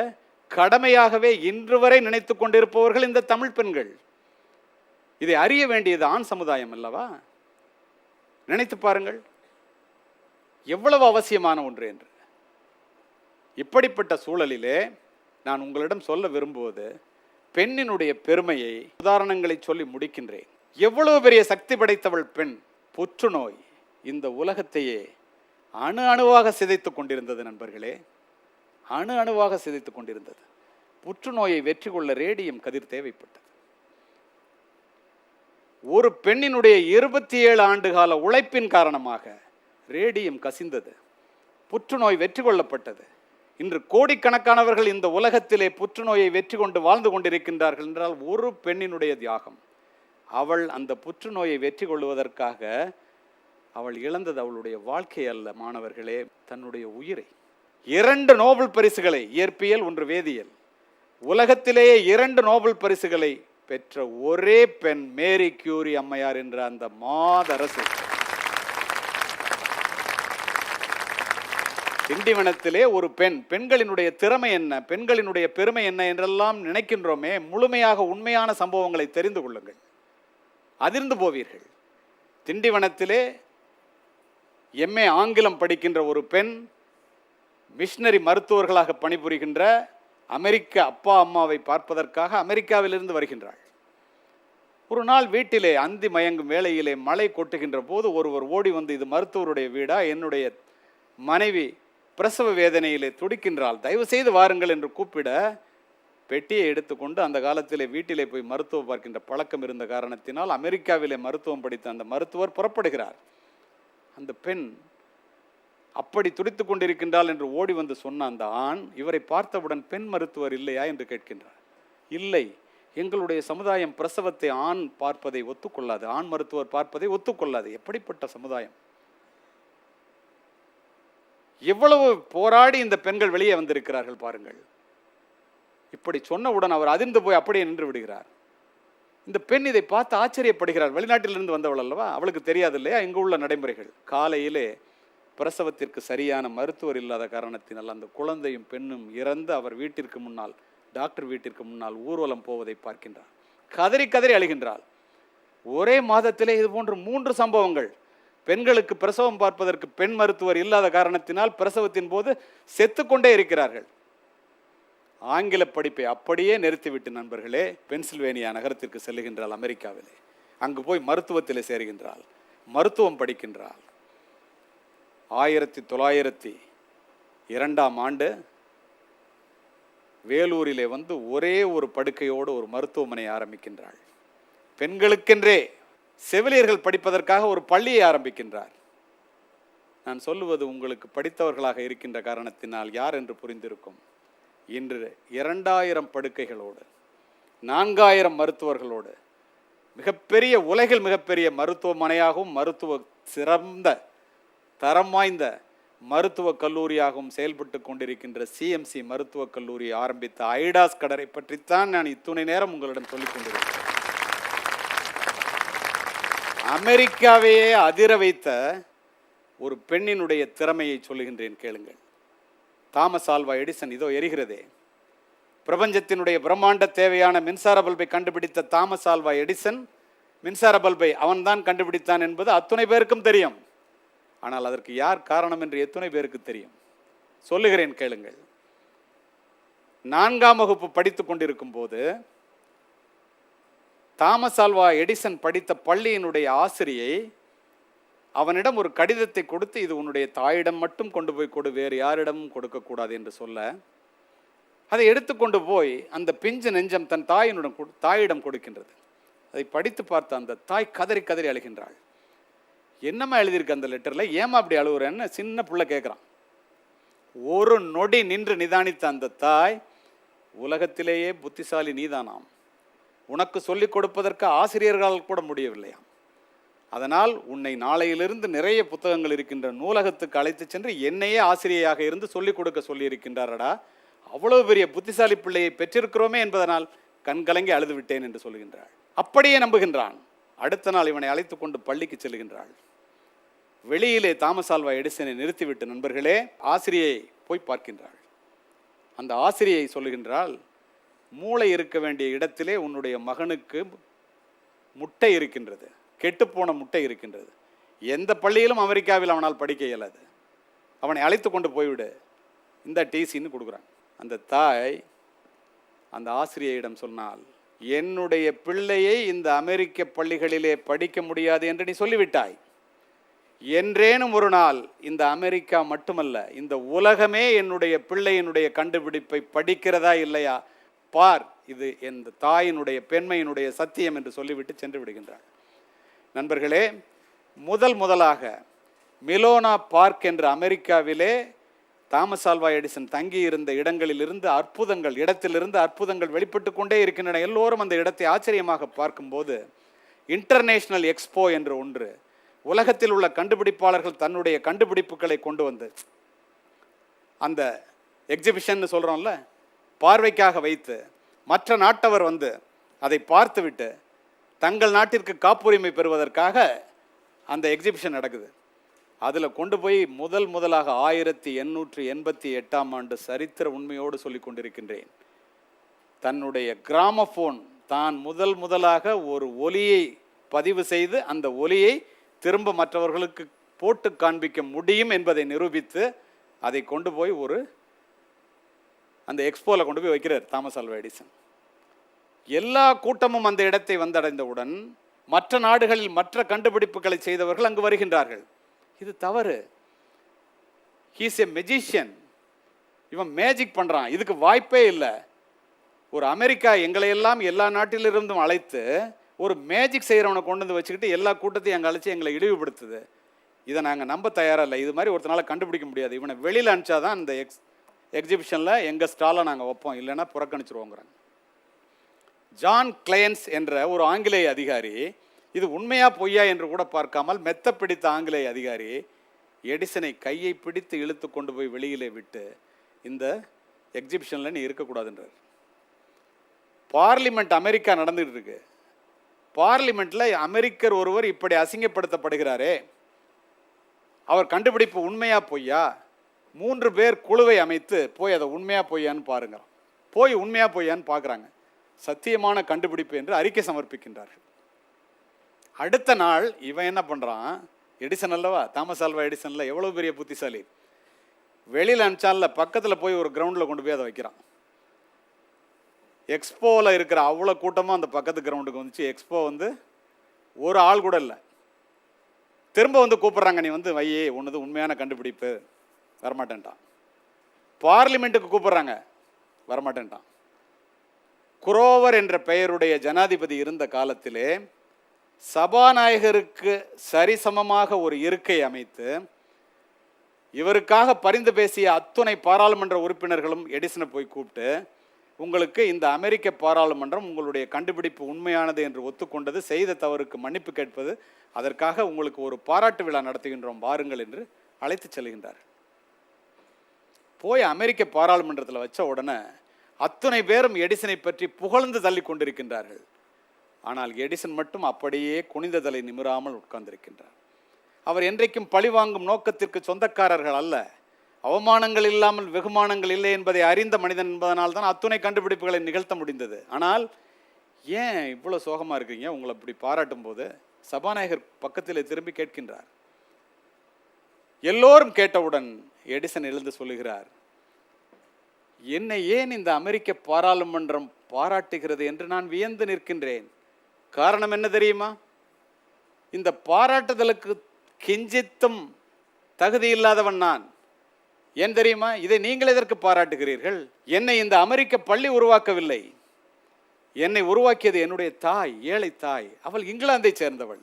கடமையாகவே இன்று வரை நினைத்து கொண்டிருப்பவர்கள் இந்த தமிழ் பெண்கள். இதை அறிய வேண்டியது ஆண் சமுதாயம் அல்லவா? நினைத்து பாருங்கள் எவ்வளவு அவசியமான ஒன்று என்று. இப்படிப்பட்ட சூழலிலே நான் உங்களிடம் சொல்ல விரும்புவது, பெண்ணினுடைய பெருமையை உதாரணங்களை சொல்லி முடிக்கின்றேன். எவ்வளவு பெரிய சக்தி படைத்தவள் பெண். புற்றுநோய் இந்த உலகத்தையே அணு அணுவாக சிதைத்துக் கொண்டிருந்தது நண்பர்களே, அணு அணுவாக சிதைத்துக் கொண்டிருந்தது. புற்றுநோயை வெற்றி கொள்ள ரேடியம் கதிர் தேவைப்பட்டது. ஒரு பெண்ணினுடைய 27 ஆண்டுகால உழைப்பின் காரணமாக ரேடியம் கசிந்தது, புற்றுநோய் வெற்றி கொள்ளப்பட்டது. இன்று கோடிக்கணக்கானவர்கள் இந்த உலகத்திலே புற்றுநோயை வெற்றி கொண்டு வாழ்ந்து கொண்டிருக்கின்றார்கள் என்றால் ஒரு பெண்ணினுடைய தியாகம். அவள் அந்த புற்றுநோயை வெற்றி கொள்வதற்காக அவள் இழந்தது அவளுடைய வாழ்க்கை அல்ல மாணவர்களே, தன்னுடைய உயிரை. 2 நோபல் பரிசுகளை, இயற்பியல் ஒன்று வேதியியல், உலகத்திலேயே 2 நோபல் பரிசுகளை பெற்ற ஒரே பெண் மேரி கியூரி அம்மையார் என்ற அந்த மாதரசு. திண்டிவனத்திலே ஒரு பெண், பெண்களினுடைய திறமை என்ன, பெண்களினுடைய பெருமை என்ன என்றெல்லாம் நினைக்கின்றோமே, முழுமையாக உண்மையான சம்பவங்களை தெரிந்து கொள்ளுங்கள், அதிர்ந்து போவீர்கள். திண்டிவனத்திலே MA ஆங்கிலம் படிக்கின்ற ஒரு பெண் மிஷனரி மருத்துவர்களாக பணிபுரிகின்ற அமெரிக்க அப்பா அம்மாவை பார்ப்பதற்காக அமெரிக்காவிலிருந்து வருகின்றாள். ஒரு நாள் வீட்டிலே அந்தி மயங்கும் வேளையிலே மழை கொட்டுகின்ற போது ஒருவர் ஓடி வந்து, இது மருத்துவருடைய வீடா, என்னுடைய மனைவி பிரசவ வேதனையிலே துடிக்கின்றாள், தயவு செய்து வாருங்கள் என்று கூப்பிட, பெட்டியை எடுத்துக்கொண்டு அந்த காலத்திலே வீட்டிலே போய் மருத்துவம் பார்க்கின்ற பழக்கம் இருந்த காரணத்தினால் அமெரிக்காவிலே மருத்துவம் படித்த அந்த மருத்துவர் புறப்படுகிறார். அந்த பெண் அப்படி துடித்து கொண்டிருக்கின்றாள் என்று ஓடி வந்து சொன்ன அந்த ஆண் இவரை பார்த்தவுடன் பெண் மருத்துவர் இல்லையா என்று கேட்கின்றார். இல்லை, எங்களுடைய சமுதாயம் பிரசவத்தை ஆண் பார்ப்பதை ஒத்துக்கொள்ளாது, ஆண் மருத்துவர் பார்ப்பதை ஒத்துக்கொள்ளாது. எப்படிப்பட்ட சமுதாயம்! எவ்வளவு போராடி இந்த பெண்கள் வெளியே வந்திருக்கிறார்கள் பாருங்கள். இப்படி சொன்னவுடன் அவர் அதிர்ந்து போய் அப்படியே நின்று விடுகிறார். இந்த பெண் இதை பார்த்து ஆச்சரியப்படுகிறார். வெளிநாட்டிலிருந்து வந்தவள் அல்லவா, அவளுக்கு தெரியாது இல்லையா இங்கு உள்ள நடைமுறைகள். காலையிலே பிரசவத்திற்கு சரியான மருத்துவர் இல்லாத காரணத்தினால் அந்த குழந்தையும் பெண்ணும் இறந்து அவர் வீட்டிற்கு முன்னால், டாக்டர் வீட்டிற்கு முன்னால் ஊர்வலம் போவதை பார்க்கின்றார். கதறி கதறி அழுகின்றாள். ஒரே மாதத்திலே இது போன்று 3 சம்பவங்கள். பெண்களுக்கு பிரசவம் பார்ப்பதற்கு பெண் மருத்துவர் இல்லாத காரணத்தினால் பிரசவத்தின் போது செத்துக்கொண்டே இருக்கிறார்கள். ஆங்கில படிப்பை அப்படியே நிறுத்திவிட்டு நண்பர்களே பென்சில்வேனியா நகரத்திற்கு செல்லுகின்றாள். அமெரிக்காவிலே அங்கு போய் மருத்துவத்திலே சேருகின்றாள், மருத்துவம் படிக்கின்றாள். 1902ஆம் ஆண்டு வேலூரிலே வந்து ஒரே ஒரு படுக்கையோடு ஒரு மருத்துவமனை ஆரம்பிக்கின்றாள். பெண்களுக்கென்றே செவிலியர்கள் படிப்பதற்காக ஒரு பள்ளியை ஆரம்பிக்கின்றார். நான் சொல்லுவது உங்களுக்கு படித்தவர்களாக இருக்கின்ற காரணத்தினால் யார் என்று புரிந்திருக்கும். இன்று 2000 படுக்கைகளோடு 4000 மருத்துவர்களோடு மிகப்பெரிய, உலகில் மிகப்பெரிய மருத்துவமனையாகவும் மருத்துவ சிறந்த தரம் வாய்ந்த மருத்துவக் கல்லூரியாகவும் செயல்பட்டு கொண்டிருக்கின்ற CMC மருத்துவக் கல்லூரி ஆரம்பித்த ஐடாஸ் கடரை பற்றித்தான் நான் இத்துணை நேரம் உங்களிடம் சொல்லிக் கொண்டிருக்கிறேன். அமெரிக்காவையே அதிர வைத்த ஒரு பெண்ணினுடைய திறமையை சொல்லுகின்றேன் கேளுங்கள். தாமஸ் ஆல்வா எடிசன் இதோ எரிகிறதே, பிரபஞ்சத்தினுடைய பிரம்மாண்ட தேவையான மின்சார பல்பை கண்டுபிடித்த தாமஸ் ஆல்வா எடிசன் மின்சார பல்பை அவன்தான் கண்டுபிடித்தான் என்பது அத்துணை பேருக்கும் தெரியும். ஆனால் அதற்கு யார் காரணம் என்று எத்தனை பேருக்கு தெரியும்? சொல்லுகிறேன் கேளுங்கள். 4ஆம் வகுப்பு படித்துக் கொண்டிருக்கும் போது தாமஸ் ஆல்வா எடிசன் படித்த பள்ளியினுடைய ஆசிரியை அவனிடம் ஒரு கடிதத்தை கொடுத்து, இது உன்னுடைய தாயிடம் மட்டும் கொண்டு போய் கொடு, வேறு யாரிடமும் கொடுக்கக்கூடாது என்று சொல்ல, அதை எடுத்துக்கொண்டு போய் அந்த பிஞ்சு நெஞ்சம் தன் தாயிடம் கொடுக்கின்றது. அதை படித்து பார்த்த அந்த தாய் கதறி கதறி அழுகின்றாள். என்னம்மா எழுதியிருக்கு அந்த லெட்டரில், ஏமா அப்படி அழுகுறேன்னு சின்ன பிள்ளை கேட்குறான். ஒரு நொடி நின்று நிதானித்த அந்த தாய், உலகத்திலேயே புத்திசாலி நீதானாம், உனக்கு சொல்லிக் கொடுப்பதற்கு ஆசிரியர்களால் கூட முடியவில்லையாம், அதனால் உன்னை நாளையிலிருந்து நிறைய புத்தகங்கள் இருக்கின்ற நூலகத்துக்கு அழைத்து சென்று என்னையே ஆசிரியையாக இருந்து சொல்லிக் கொடுக்க சொல்லி இருக்கின்றாரடா, அவ்வளவு பெரிய புத்திசாலி பிள்ளையை பெற்றிருக்கிறோமே என்பதனால் கண்கலங்கி அழுது விட்டேன் என்று சொல்கின்றாள். அப்படியே நம்புகின்றான். அடுத்த நாள் இவனை அழைத்து கொண்டு பள்ளிக்கு செல்கின்றாள். வெளியிலே தாமஸ் ஆல்வா எடிசனை நிறுத்திவிட்டு, நண்பர்களே, ஆசிரியை போய் பார்க்கின்றாள். அந்த ஆசிரியை சொல்லுகின்றாள், மூளை இருக்க வேண்டிய இடத்திலே உன்னுடைய மகனுக்கு முட்டை இருக்கின்றது, கெட்டுப்போன முட்டை இருக்கின்றது, எந்த பள்ளியிலும் அமெரிக்காவில் அவனால் படிக்க இயலாது, அவனை அழைத்து கொண்டு போய்விடு, இந்த டிசின்னு கொடுக்குறான். அந்த தாய் அந்த ஆசிரியையிடம் சொன்னால், என்னுடைய பிள்ளையை இந்த அமெரிக்க பள்ளிகளிலே படிக்க முடியாது என்று நீ சொல்லிவிட்டாய், என்றேனும் ஒரு நாள் இந்த அமெரிக்கா மட்டுமல்ல இந்த உலகமே என்னுடைய பிள்ளையினுடைய கண்டுபிடிப்பை படிக்கிறதா இல்லையா பார், இது என் தாயினுடைய பெண்மையினுடைய சத்தியம் என்று சொல்லிவிட்டு சென்று விடுகின்றார். நண்பர்களே, முதலாக மிலோனா பார்க் என்ற அமெரிக்காவிலே தாமஸ் ஆல்வா எடிசன் தங்கி இருந்த இடத்திலிருந்து அற்புதங்கள் வெளிப்பட்டு கொண்டே இருக்கின்றன. எல்லோரும் அந்த இடத்தை ஆச்சரியமாக பார்க்கும்போது, இன்டர்நேஷனல் எக்ஸ்போ என்று ஒன்று, உலகத்தில் உள்ள கண்டுபிடிப்பாளர்கள் தன்னுடைய கண்டுபிடிப்புகளை கொண்டு வந்து அந்த எக்ஸிபிஷன் சொல்கிறோம்ல, பார்வைக்காக வைத்து மற்ற நாட்டவர் வந்து அதை பார்த்துவிட்டு தங்கள் நாட்டிற்கு காப்புரிமை பெறுவதற்காக அந்த எக்ஸிபிஷன் நடக்குது. அதில் கொண்டு போய் முதலாக 1888ஆம் ஆண்டு சரித்திர உண்மையோடு சொல்லி கொண்டிருக்கின்றேன், தன்னுடைய கிராமபோன் தான் முதலாக ஒரு ஒலியை பதிவு செய்து அந்த ஒலியை திரும்ப மற்றவர்களுக்கு போட்டு காண்பிக்க முடியும் என்பதை நிரூபித்து அதை கொண்டு போய் அந்த எக்ஸ்போவில் கொண்டு போய் வைக்கிறார் தாமஸ் ஆல்வா எடிசன். எல்லா கூட்டமும் அந்த இடத்தை வந்தடைந்தவுடன் மற்ற நாடுகளில் மற்ற கண்டுபிடிப்புகளை செய்தவர்கள் அங்கு வருகின்றார்கள். இது தவறு, ஹீஸ் எ மெஜிஷியன், இவன் மேஜிக் பண்ணுறான், இதுக்கு வாய்ப்பே இல்லை. ஒரு அமெரிக்கா எங்களையெல்லாம் எல்லா நாட்டிலிருந்தும் அழைத்து ஒரு மேஜிக் செய்கிறவனை கொண்டு வந்து வச்சுக்கிட்டு எல்லா கூட்டத்தையும் அங்கே அழைச்சி எங்களை இழிவுபடுத்துது, இதை நாங்கள் நம்ப தயாராக இல்லை, இது மாதிரி ஒருத்தனால கண்டுபிடிக்க முடியாது, இவனை வெளியில் அனுப்பிச்சாதான் இந்த எக்ஸிபிஷனில் எங்கள் ஸ்டாலை நாங்கள் வைப்போம், இல்லைன்னா புறக்கணிச்சிருவோங்கிறாங்க. ஜான் கிளையன்ஸ் என்ற ஒரு ஆங்கிலேய அதிகாரி, இது உண்மையா பொய்யா என்று கூட பார்க்காமல் மெத்த பிடித்த ஆங்கிலேய அதிகாரி எடிசனை கையை பிடித்து இழுத்து கொண்டு போய் வெளியிலே விட்டு, இந்த எக்ஸிபிஷனில் நீ இருக்கக்கூடாதுன்றார். பார்லிமெண்ட் அமெரிக்கா நடந்துகிட்டு இருக்கு, பார்லிமெண்ட்டில் அமெரிக்கர் ஒருவர் இப்படி அசிங்கப்படுத்தப்படுகிறாரே, அவர் கண்டுபிடிப்பு உண்மையா பொய்யா, 3 பேர் குழுவை அமைத்து போய் அதை உண்மையா பொய்யான்னு பாருங்க, போய் உண்மையா பொய்யான்னு பார்க்குறாங்க, சத்தியமான கண்டுபிடிப்பு என்று அறிக்கை சமர்ப்பிக்கின்றார்கள். அடுத்த நாள் இவன் என்ன பண்ணுறான், எடிசன் அல்லவா, தாமஸ் ஆல்வா எடிசனில் எவ்வளோ பெரிய புத்திசாலி, வெளியில் அனுப்பிச்சால பக்கத்தில் போய் ஒரு கிரவுண்டில் கொண்டு போய் அதை வைக்கிறான். எக்ஸ்போவில் இருக்கிற அவ்வளோ கூட்டமும் அந்த பக்கத்து கிரவுண்டுக்கு வந்துச்சு. எக்ஸ்போ ஒரு ஆள் கூட இல்லை. திரும்ப கூப்பிட்றாங்க, நீ வையே, ஒன்று உண்மையான கண்டுபிடிப்பு, வரமாட்டேன்ட்டான். பார்லிமெண்ட்டுக்கு கூப்பிட்றாங்க, வரமாட்டேன்ட்டான். குரோவர் என்ற பெயருடைய ஜனாதிபதி இருந்த காலத்திலே சபாநாயகருக்கு சரிசமமாக ஒரு இருக்கை அமைத்து இவருக்காக பரிந்து பேசிய அத்துணை பாராளுமன்ற உறுப்பினர்களும் எடிசனை போய் கூப்பிட்டு, உங்களுக்கு இந்த அமெரிக்க பாராளுமன்றம் உங்களுடைய கண்டுபிடிப்பு உண்மையானது என்று ஒத்துக்கொண்டது, செய்த தவறுக்கு மன்னிப்பு கேட்பது, அதற்காக உங்களுக்கு ஒரு பாராட்டு விழா நடத்துகின்றோம் வாருங்கள் என்று அழைத்து செல்கின்றார். போய் அமெரிக்க பாராளுமன்றத்தில் வச்ச உடனே அத்துணை பேரும் எடிசனை பற்றி புகழ்ந்து தள்ளி கொண்டிருக்கின்றார்கள். ஆனால் எடிசன் மட்டும் அப்படியே குனிந்த தலை நிமிராமல் உட்கார்ந்திருக்கின்றார். அவர் என்றைக்கும் பழிவாங்கும் நோக்கத்திற்கு சொந்தக்காரர்கள் அல்ல, அவமானங்கள் இல்லாமல் வெகுமானங்கள் இல்லை என்பதை அறிந்த மனிதன் என்பதனால் தான் அத்துணை கண்டுபிடிப்புகளை நிகழ்த்த முடிந்தது. ஆனால் ஏன் இவ்வளோ சோகமாக இருக்கீங்க? உங்களை அப்படி பாராட்டும் போது சபாநாயகர் பக்கத்தில் திரும்பி கேட்கின்றார். எல்லோரும் கேட்டவுடன் எடிசன் எழுந்து சொல்லுகிறார், என்னை ஏன் இந்த அமெரிக்க பாராளுமன்றம் பாராட்டுகிறது என்று நான் வியந்து நிற்கின்றேன். காரணம் என்ன தெரியுமா? இந்த பாராட்டுதலுக்கு கிஞ்சித்தும் தகுதி இல்லாதவன் நான். ஏன் தெரியுமா? இதை நீங்கள் எதற்கு பாராட்டுகிறீர்கள்? என்னை இந்த அமெரிக்க பள்ளி உருவாக்கவில்லை. என்னை உருவாக்கியது என்னுடைய தாய், ஏழை தாய். அவள் இங்கிலாந்தை சேர்ந்தவள்.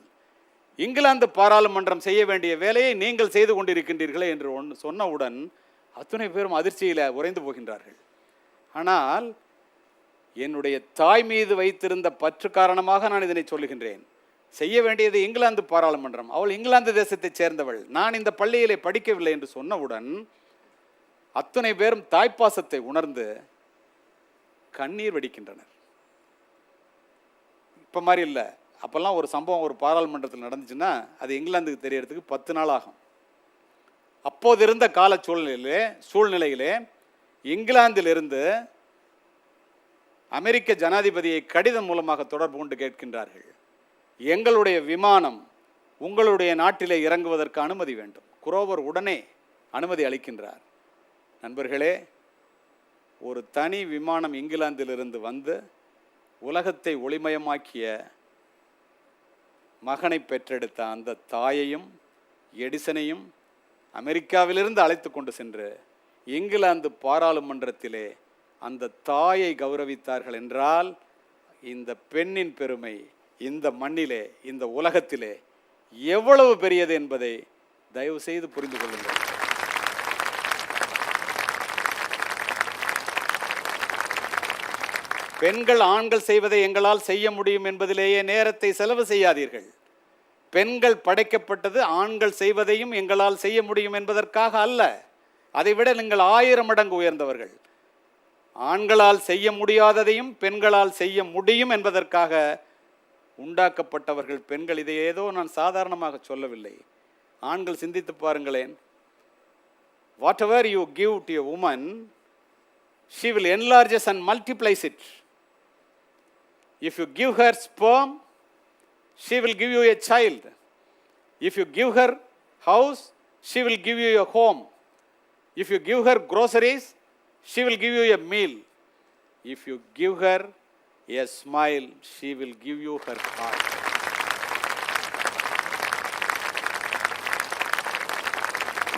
இங்கிலாந்து பாராளுமன்றம் செய்ய வேண்டிய வேலையை நீங்கள் செய்து கொண்டிருக்கின்றீர்களே என்று சொன்னவுடன் அத்தனை பேரும் அதிர்ச்சியில் உறைந்து போகின்றார்கள். ஆனால் என்னுடைய தாய் மீது வைத்திருந்த பற்று காரணமாக நான் இதனை சொல்லுகின்றேன். செய்ய வேண்டியது இங்கிலாந்து பாராளுமன்றம். அவள் இங்கிலாந்து தேசத்தைச் சேர்ந்தவள். நான் இந்த பள்ளியிலே படிக்கவில்லை என்று சொன்னவுடன் அத்தனை பேரும் தாய்ப்பாசத்தை உணர்ந்து கண்ணீர் வடிக்கின்றனர். இப்போ மாதிரி இல்லை. அப்போல்லாம் ஒரு சம்பவம் ஒரு பாராளுமன்றத்தில் நடந்துச்சுன்னா அது இங்கிலாந்துக்கு தெரியறதுக்கு 10 நாள் ஆகும். அப்போது இருந்த கால சூழ்நிலையிலே இங்கிலாந்திலிருந்து அமெரிக்க ஜனாதிபதியை கடிதம் மூலமாக தொடர்பு கொண்டு கேட்கின்றார்கள், எங்களுடைய விமானம் உங்களுடைய நாட்டிலே இறங்குவதற்கு அனுமதி வேண்டும். குரோவர் உடனே அனுமதி அளிக்கின்றார். நண்பர்களே, ஒரு தனி விமானம் இங்கிலாந்திலிருந்து வந்து உலகத்தை ஒளிமயமாக்கிய மகனை பெற்றெடுத்த அந்த தாயையும் எடிசனையும் அமெரிக்காவிலிருந்து அழைத்து கொண்டு சென்று இங்கிலாந்து பாராளுமன்றத்திலே அந்த தாயை கௌரவித்தார்கள் என்றால் இந்த பெண்ணின் பெருமை இந்த மண்ணிலே, இந்த உலகத்திலே எவ்வளவு பெரியது என்பதை தயவு செய்து புரிந்து கொள்ளுங்கள். பெண்கள் ஆண்கள் செய்வதை எங்களால் செய்ய முடியும் என்பதிலேயே நேரத்தை செலவு செய்யாதீர்கள். பெண்கள் படைக்கப்பட்டது ஆண்கள் செய்வதையும் எங்களால் செய்ய முடியும் என்பதற்காக அல்ல. அதைவிட நீங்கள் 1000 மடங்கு உயர்ந்தவர்கள். ஆண்களால் செய்ய முடியாததையும் பெண்களால் செய்ய முடியும் என்பதற்காக உண்டாக்கப்பட்டவர்கள் பெண்கள். இதை ஏதோ நான் சாதாரணமாக சொல்லவில்லை. ஆண்கள் சிந்தித்து பாருங்களேன். Whatever you give to a woman, she will enlarge and multiplies it. If you give her sperm, she will give you a child. If you give her house, she will give you a home. If you give her groceries, she will give you a meal. If you give her a smile, she will give you her heart.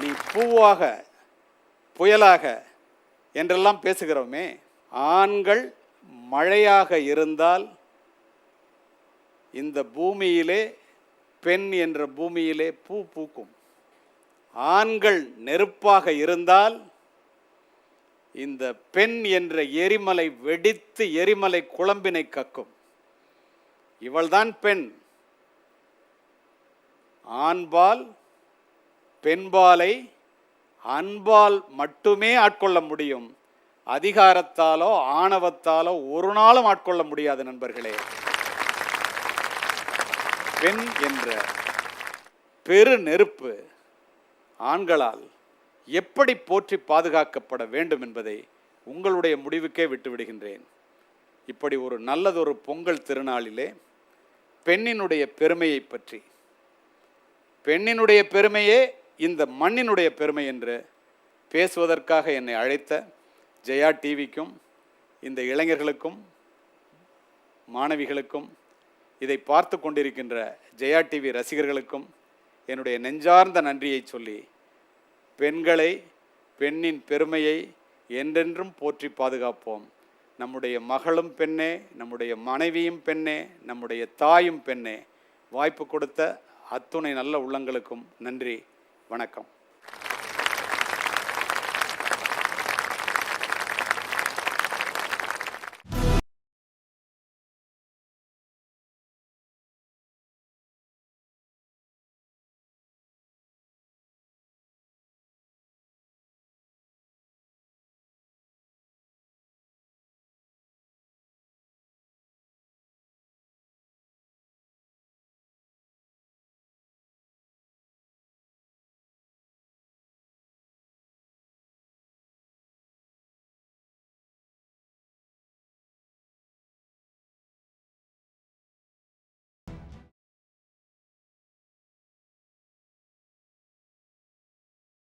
நீ பூவாக புயலாக என்றெல்லாம் பேசுகிறோமே, ஆண்கள் மழையாக இருந்தால் இந்த பூமியிலே, பெண் என்ற பூமியிலே பூ பூக்கும். ஆண்கள் நெருப்பாக இருந்தால் இந்த பெண் என்ற எரிமலை வெடித்து எரிமலை குழம்பினை கக்கும். இவள்தான் பெண். ஆண்பால் பெண்பாலை அன்பால் மட்டுமே ஆட்கொள்ள முடியும். அதிகாரத்தாலோ ஆணவத்தாலோ ஒரு நாளும் ஆட்கொள்ள முடியாது நண்பர்களே. பெண் என்ற பெரு நெருப்பு ஆண்களால் எப்படி போற்றி பாதுகாக்கப்பட வேண்டும் என்பதை உங்களுடைய முடிவுக்கே விட்டுவிடுகின்றேன். இப்படி ஒரு நல்லதொரு பொங்கல் திருநாளிலே பெண்ணினுடைய பெருமையை பற்றி, பெண்ணினுடைய பெருமையே இந்த மண்ணினுடைய பெருமை என்று பேசுவதற்காக என்னை அழைத்த ஜெயா டிவிக்கும், இந்த இளைஞர்களுக்கும் மாணவிகளுக்கும், இதை பார்த்து கொண்டிருக்கின்ற ஜெயா டிவி ரசிகர்களுக்கும் என்னுடைய நெஞ்சார்ந்த நன்றியை சொல்லி, பெண்களை, பெண்ணின் பெருமையை என்றென்றும் போற்றி பாதுகாப்போம். நம்முடைய மகளும் பெண்ணே, நம்முடைய மனைவியும் பெண்ணே, நம்முடைய தாயும் பெண்ணே. வாய்ப்பு கொடுத்த அத்துணை நல்ல உள்ளங்களுக்கும் நன்றி. வணக்கம்.